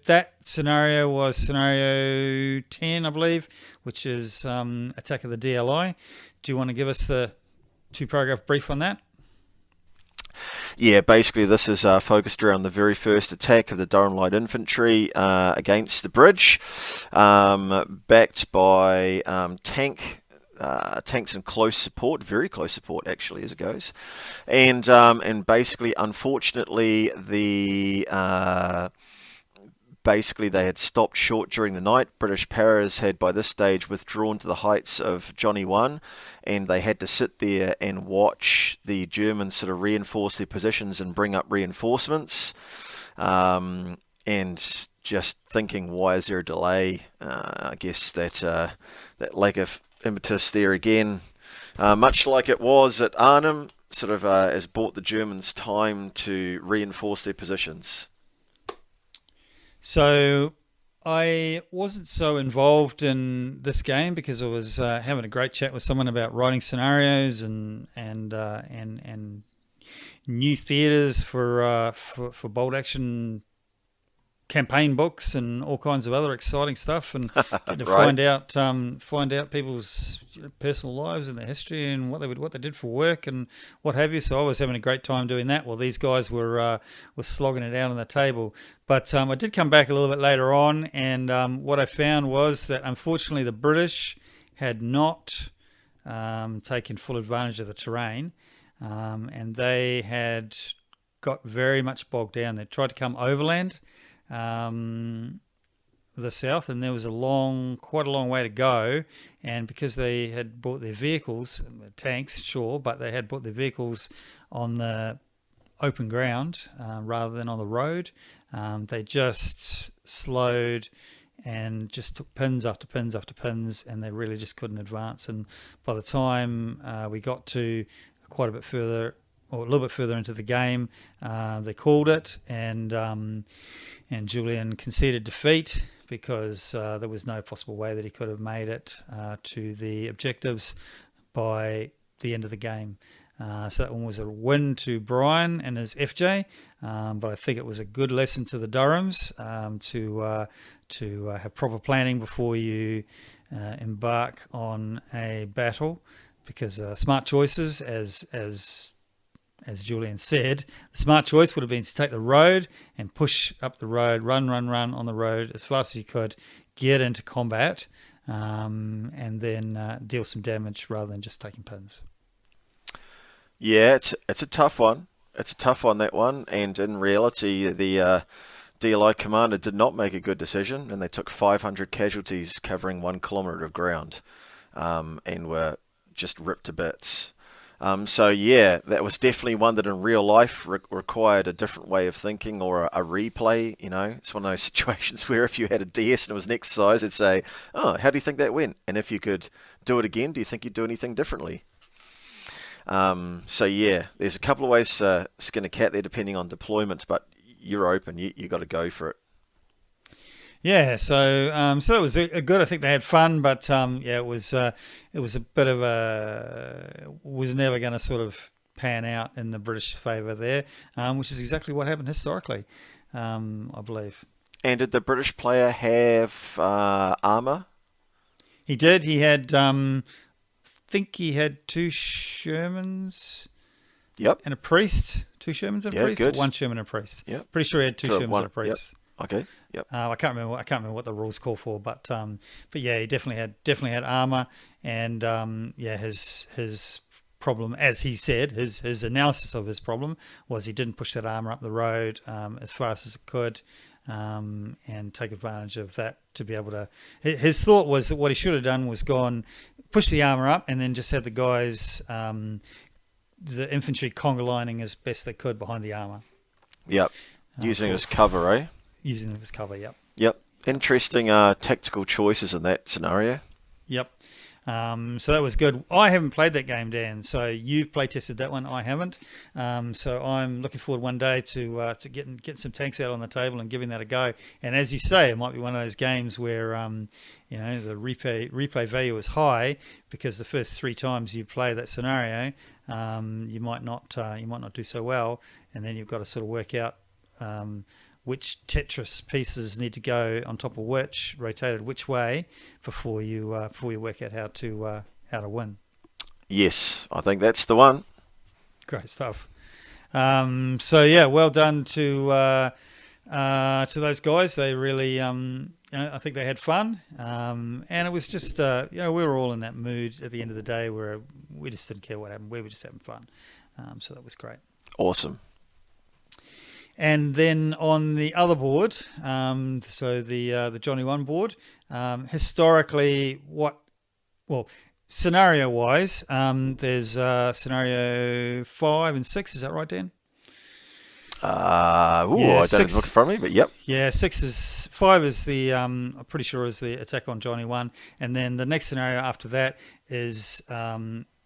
that scenario was scenario 10, I believe, which is attack of the DLI. Do you want to give us the 2-paragraph brief on that? Yeah, basically this is focused around the very first attack of the Durham Light Infantry against the bridge, backed by tanks in close support, very close support actually as it goes, and basically, unfortunately, basically they had stopped short during the night. British paras had by this stage withdrawn to the heights of Johnny 1, and they had to sit there and watch the Germans sort of reinforce their positions and bring up reinforcements, and just thinking, why is there a delay? I guess that lack of impetus there again, much like it was at Arnhem, sort of has bought the Germans time to reinforce their positions. So I wasn't so involved in this game because I was having a great chat with someone about writing scenarios and new theatres for bolt action campaign books and all kinds of other exciting stuff, and get to Right. find out people's personal lives and their history and what they did for work and what have you. So I was having a great time doing that while these guys were slogging it out on the table. But I did come back a little bit later on, and what I found was that unfortunately the British had not taken full advantage of the terrain, and they had got very much bogged down. They tried to come overland the south, and there was quite a long way to go. And because they had brought their vehicles, tanks, sure, but they had brought their vehicles on the open ground rather than on the road, they just slowed and just took pins after pins after pins, and they really just couldn't advance. And by the time we got to quite a bit further, or a little bit further into the game, they called it, and Julian conceded defeat because there was no possible way that he could have made it to the objectives by the end of the game. So that one was a win to Brian and his FJ, but I think it was a good lesson to the Durhams to have proper planning before you embark on a battle, because smart choices, as Julian said, the smart choice would have been to take the road and push up the road, run on the road as fast as you could, get into combat, and then deal some damage rather than just taking pins. Yeah, it's a tough one. It's a tough one, that one. And in reality, the DLI commander did not make a good decision, and they took 500 casualties covering 1 kilometre of ground, and were just ripped to bits. So yeah, that was definitely one that in real life required a different way of thinking, or a replay. It's one of those situations where if you had a DS and it was an exercise, it'd say, "Oh, how do you think that went?" And if you could do it again, do you think you'd do anything differently? So yeah, there's a couple of ways to skin a cat there, depending on deployment, but you're open. You got to go for it. Yeah, so that was a good. I think they had fun, but yeah, it was a bit of was never going to sort of pan out in the British favour there, which is exactly what happened historically, I believe. And did the British player have armor? He did. He had, think he had two Shermans Yep. and a priest. Two Shermans and a Yeah, priest. good. One Sherman and a priest. Yep. Pretty sure he had two Sure, Shermans and a Yep. priest. Okay. Yep. I can't remember what the rules call for, but yeah, he definitely had armor, and yeah, his problem, as he said, his analysis of his problem was he didn't push that armor up the road as fast as it could, and take advantage of that to be able to. His thought was that what he should have done was gone, push the armor up, and then just had the guys, the infantry conga lining as best they could behind the armor. Yep. Using it as cover, eh? Using them as cover, yep. Yep. Interesting tactical choices in that scenario. Yep. So that was good. I haven't played that game, Dan. So you've play tested that one. I haven't. So I'm looking forward one day to getting some tanks out on the table and giving that a go. And as you say, it might be one of those games where the replay value is high, because the first 3 times you play that scenario, you might not do so well, and then you've got to sort of work out which Tetris pieces need to go on top of which, rotated which way, before you work out how to win. Yes, I think that's the one. Great stuff. So yeah, well done to those guys. They really, I think they had fun, and it was just, we were all in that mood at the end of the day where we just didn't care what happened. We were just having fun. So that was great. Awesome. And then on the other board, so the Johnny One board, historically, scenario wise, there's scenario 5 and 6. Is that right, Dan? I don't have it in front of me, but yep. Yeah, 5 is the I'm pretty sure is the attack on Johnny One, and then the next scenario after that is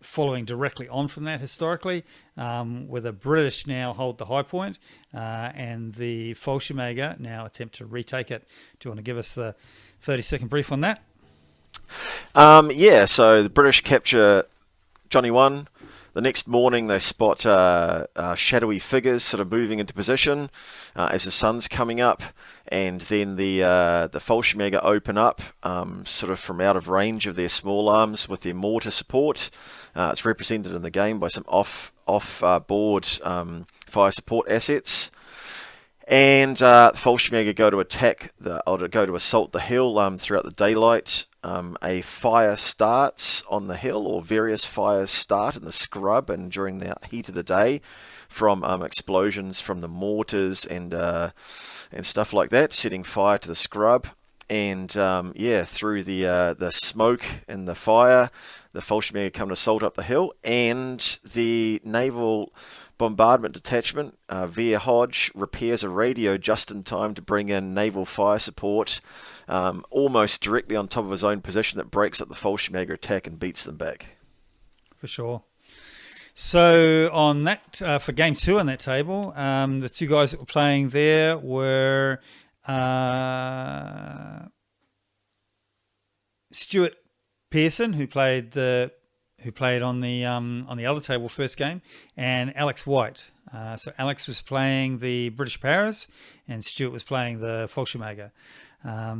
following directly on from that historically, where the British now hold the high point, and the Fallschirmjäger now attempt to retake it. Do you want to give us the 30-second brief on that? Yeah, so the British capture Johnny One. The next morning, they spot shadowy figures sort of moving into position as the sun's coming up, and then the Fallschirmjäger open up sort of from out of range of their small arms with their mortar support. It's represented in the game by some off-board fire support assets. And Fallschirmjäger go to assault the hill throughout the daylight. A fire starts on the hill, or various fires start in the scrub and during the heat of the day from explosions from the mortars and stuff like that, setting fire to the scrub. And through the smoke and the fire, the Fallschirmjäger come to assault up the hill, and the naval bombardment detachment via Hodge repairs a radio just in time to bring in naval fire support almost directly on top of his own position, that breaks up the Fallschirmjäger attack and beats them back. For sure. So on that, for game 2 on that table, the two guys that were playing there were Stuart Pearson, who played on the other table first game, and Alex White. So Alex was playing the British Paras, and Stuart was playing the Fallschirmjäger.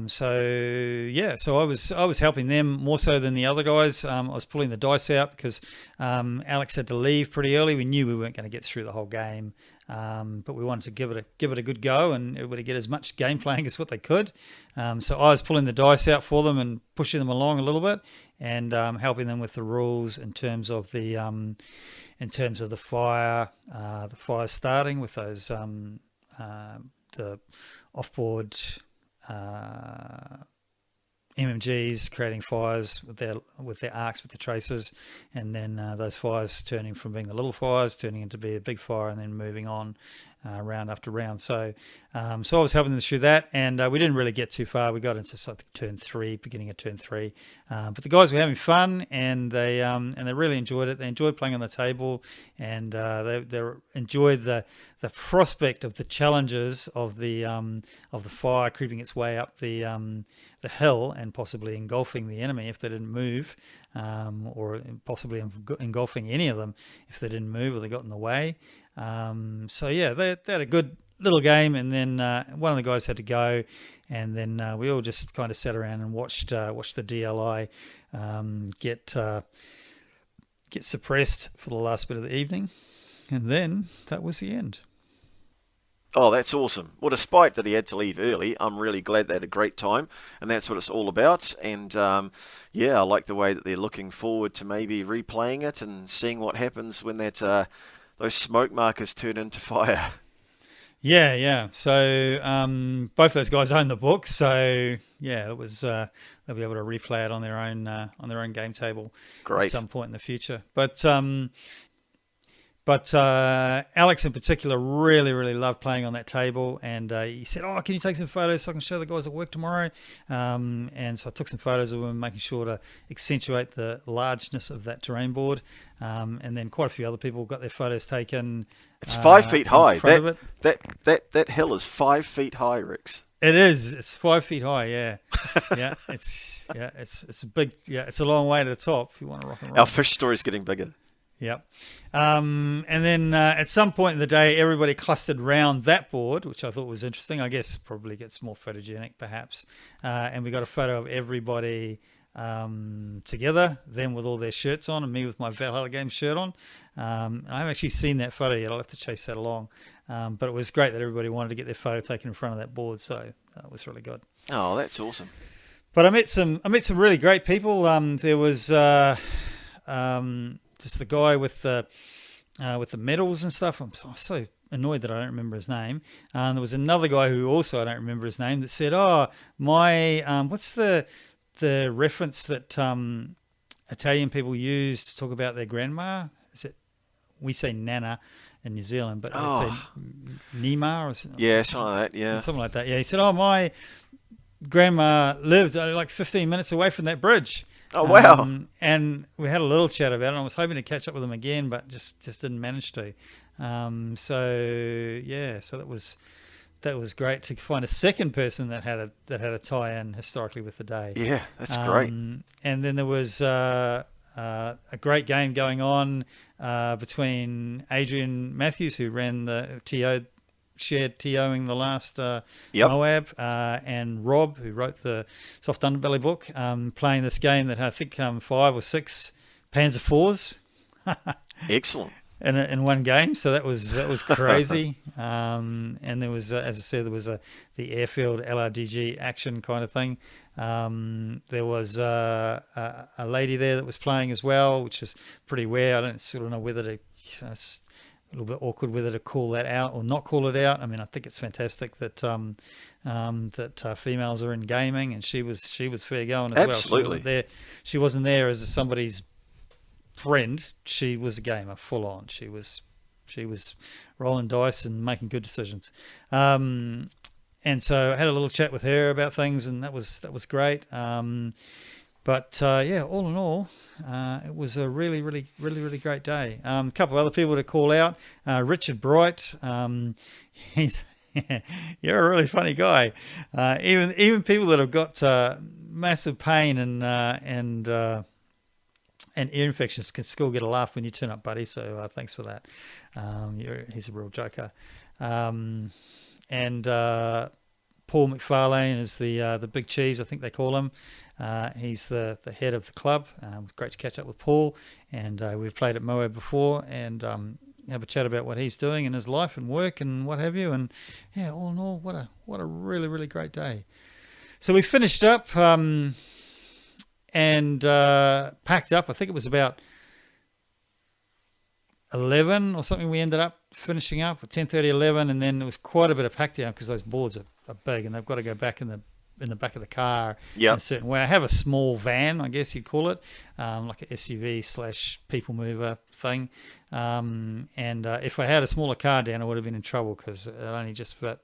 So I was helping them more so than the other guys. I was pulling the dice out because Alex had to leave pretty early. We knew we weren't going to get through the whole game, but we wanted to give it a good go and everybody get as much game playing as what they could. So I was pulling the dice out for them and pushing them along a little bit, and helping them with the rules in terms of the fire starting with those the offboard MMGs creating fires with their arcs, with the tracers, and then those fires turning from being the little fires turning into be a big fire, and then moving on round after round. So I was helping them through that, and we didn't really get too far. We got into turn 3, beginning of turn 3, but the guys were having fun, and they really enjoyed it. They enjoyed playing on the table, and they enjoyed the prospect of the challenges of the fire creeping its way up the hill and possibly engulfing the enemy if they didn't move, or possibly engulfing any of them if they didn't move or they got in the way. They had a good little game, and then one of the guys had to go, and then we all just kind of sat around and watched the DLI get suppressed for the last bit of the evening, and then that was the end. Oh, that's awesome. Well, despite that he had to leave early, I'm really glad they had a great time, and that's what it's all about. And I like the way that they're looking forward to maybe replaying it and seeing what happens when those smoke markers turn into fire. Yeah. So both those guys own the book, so it was they'll be able to replay it on their own game table. Great. At some point in the future. But Alex in particular really, really loved playing on that table, and he said, "Oh, can you take some photos so I can show the guys at work tomorrow?" And so I took some photos of him, making sure to accentuate the largeness of that terrain board. And then quite a few other people got their photos taken. It's 5 feet high. That hill is 5 feet high, Rix. It is. It's 5 feet high. Yeah, yeah. It's a big. Yeah, it's a long way to the top if you want to rock and roll. Our fish story's getting bigger. Yep. And then at some point in the day, everybody clustered round that board, which I thought was interesting. I guess probably gets more photogenic, perhaps. And we got a photo of everybody together, them with all their shirts on, and me with my Valhalla Games shirt on. And I haven't actually seen that photo yet. I'll have to chase that along. But it was great that everybody wanted to get their photo taken in front of that board, so that was really good. Oh, that's awesome. But I met some really great people. There was just the guy with the medals and stuff. I'm so annoyed that I don't remember his name. There was another guy who also I don't remember his name that said, "Oh, my what's the reference that Italian people use to talk about their grandma? Is it, we say Nana in New Zealand, but they say Nima or something? Yeah, something like that. Yeah, something like that. Yeah, he said, "Oh, my grandma lived like 15 minutes away from that bridge." Oh, wow. And we had a little chat about it. I was hoping to catch up with him again, but just didn't manage to. So that was great to find a second person that had a tie-in historically with the day. Yeah, that's great. And then there was a great game going on between Adrian Matthews, who ran the shared TOing the last Moab, and Rob, who wrote the Soft Underbelly book, playing this game that had, I think, 5 or 6 Panzer IVs. Excellent. In one game, so that was crazy. And there was, as I said, there was the airfield LRDG action kind of thing. There was a lady there that was playing as well, which is pretty rare. I don't sort of know whether to. It's a little bit awkward whether to call that out or not call it out. I mean, I think it's fantastic that females are in gaming, and she was fair going as Absolutely. well. She wasn't there as somebody's friend. She was a gamer full on. She was rolling dice and making good decisions. And so I had a little chat with her about things, and that was great. But all in all, it was a really great day. A couple of other people to call out. Richard Bright, he's you're a really funny guy. Even people that have got massive pain and ear infections can still get a laugh when you turn up, buddy. So thanks for that. He's a real joker. And Paul McFarlane is the big cheese, I think they call him. He's the head of the club. Great to catch up with Paul, and we've played at Moab before, and have a chat about what he's doing in his life and work and what have you. And yeah, all in all, what a really great day. So we finished up and packed up. I think it was about 11 or something. We ended up finishing up at 10:30, 11, and then there was quite a bit of pack down because those boards are big and they've got to go back in the back of the car in a certain way. I have a small van, I guess you'd call it, like an SUV / people mover thing. And if I had a smaller car down, I would have been in trouble because it only just fit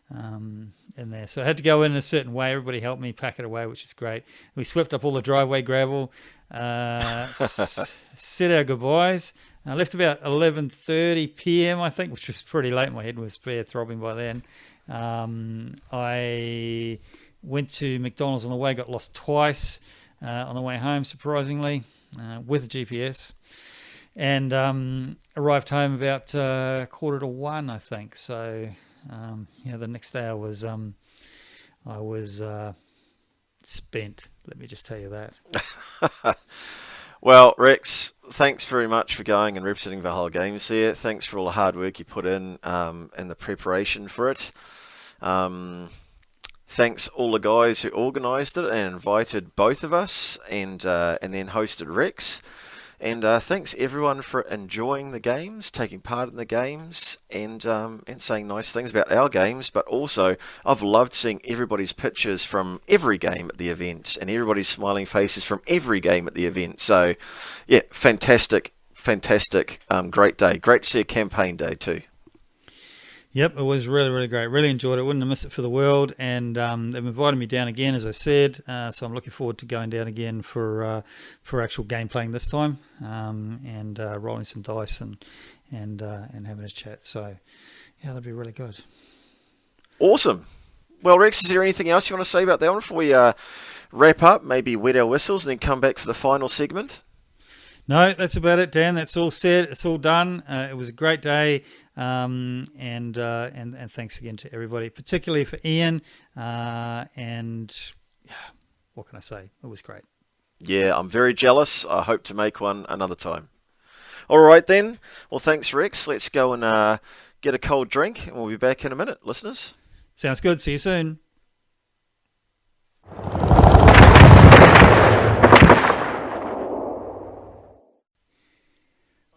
in there. So I had to go in a certain way. Everybody helped me pack it away, which is great. We swept up all the driveway gravel, said our goodbyes. I left about 11:30 p.m. I think, which was pretty late. My head was fair throbbing by then. I went to McDonald's on the way, got lost twice on the way home, surprisingly, with a GPS, and arrived home about 1:45, I think. So the next day I was spent. Let me just tell you that. Well, Rex, thanks very much for going and representing Valhalla Games there. Thanks for all the hard work you put in and the preparation for it. Thanks all the guys who organised it and invited both of us and then hosted Rex. And thanks everyone for enjoying the games, taking part in the games, and saying nice things about our games. But also, I've loved seeing everybody's pictures from every game at the event and everybody's smiling faces from every game at the event. So, yeah, fantastic, great day. Great to see a campaign day too. Yep, it was really great. Really enjoyed it. Wouldn't have missed it for the world. And they've invited me down again, as I said. So I'm looking forward to going down again for actual game playing this time, and rolling some dice and having a chat. So yeah, that'd be really good. Awesome. Well, Rex, is there anything else you want to say about that one before we wrap up? Maybe wet our whistles and then come back for the final segment. No, that's about it, Dan. That's all said. It's all done. It was a great day. And thanks again to everybody, particularly for Ian. And what can I say? It was great. Yeah, I'm very jealous. I hope to make one another time. All right then. Well, thanks, Rex. Let's go and get a cold drink, and we'll be back in a minute, listeners. Sounds good. See you soon.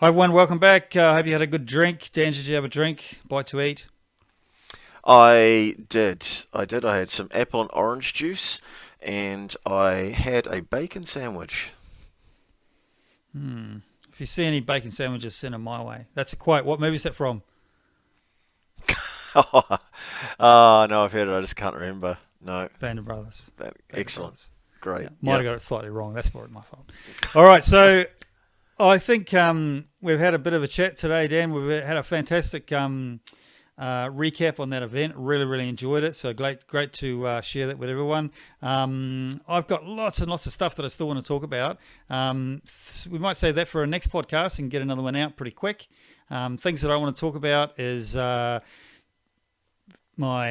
Hi everyone, welcome back. I hope you had a good drink. Dan, did you have a drink? Bite to eat? I did. I had some apple and orange juice, and I had a bacon sandwich. If you see any bacon sandwiches, send them my way. That's a quote. What movie is that from? Oh, no, I've heard it. I just can't remember. No. Band of Brothers. Excellent. Great. Yeah, might have got it slightly wrong. That's probably my fault. All right, so I think we've had a bit of a chat today, Dan. We've had a fantastic recap on that event. Really, really enjoyed it. So great to share that with everyone. I've got lots and lots of stuff that I still want to talk about. We might save that for our next podcast and get another one out pretty quick. Things that I want to talk about is my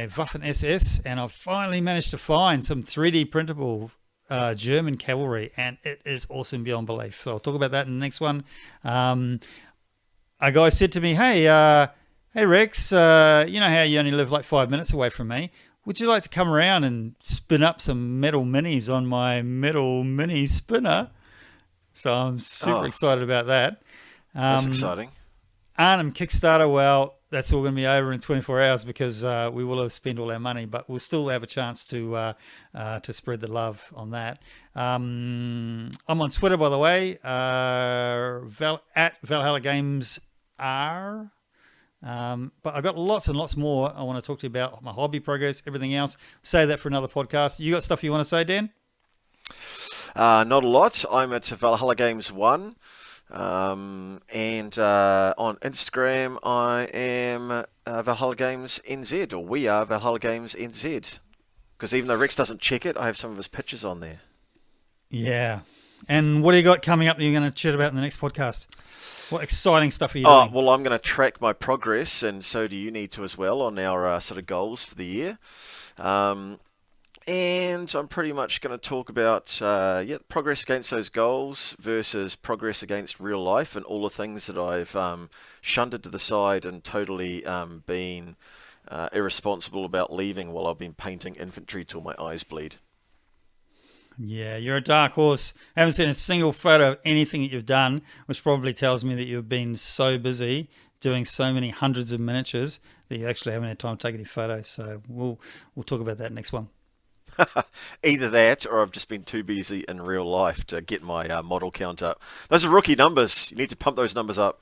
Waffen SS, and I've finally managed to find some 3D printable German cavalry, and it is awesome beyond belief. So I'll talk about that in the next one. A guy said to me, hey Rex, you know how you only live like 5 minutes away from me? Would you like to come around and spin up some metal minis on my metal mini spinner? So I'm super excited about that. That's exciting. Arnhem Kickstarter, well, that's all going to be over in 24 hours because we will have spent all our money, but we'll still have a chance to spread the love on that. I'm on Twitter, by the way, at Valhalla Games R. But I've got lots and lots more I want to talk to you about, my hobby progress, everything else. Save that for another podcast. You got stuff you want to say, Dan? Not a lot. I'm at Valhalla Games 1. And on Instagram, I am Valhalla Games NZ, or we are Valhalla Games NZ. Because even though Rex doesn't check it, I have some of his pictures on there. Yeah. And what do you got coming up that you're going to chat about in the next podcast? What exciting stuff are you doing? Well, I'm going to track my progress, and so do you need to as well, on our sort of goals for the year. And I'm pretty much going to talk about progress against those goals versus progress against real life, and all the things that I've shunted to the side and totally been irresponsible about leaving while I've been painting infantry till my eyes bleed. Yeah, you're a dark horse. I haven't seen a single photo of anything that you've done, which probably tells me that you've been so busy doing so many hundreds of miniatures that you actually haven't had time to take any photos. So we'll talk about that next one. Either that, or I've just been too busy in real life to get my model count up. Those are rookie numbers. You need to pump those numbers up.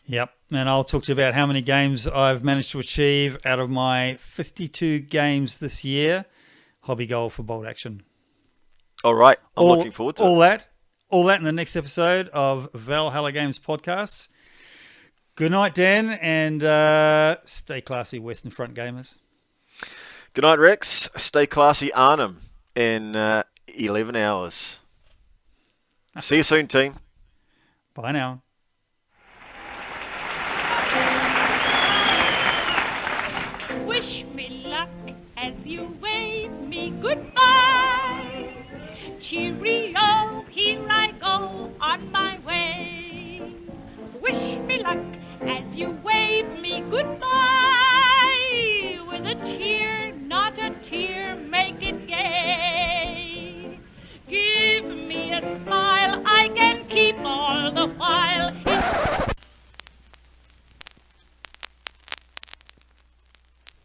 Yep, and I'll talk to you about how many games I've managed to achieve out of my 52 games this year. Hobby goal for Bold Action. All right, I'm looking forward to it. All that in the next episode of Valhalla Games Podcasts. Good night, Dan, and stay classy, Western Front gamers. Good night, Rex. Stay classy, Arnhem, in 11 hours. See you soon, team. Bye now. Wish me luck as you wave me goodbye. Cheerio, here I go on my way. Wish me luck as you wave me goodbye. With a cheer, not a tear, make it gay. Give me a smile.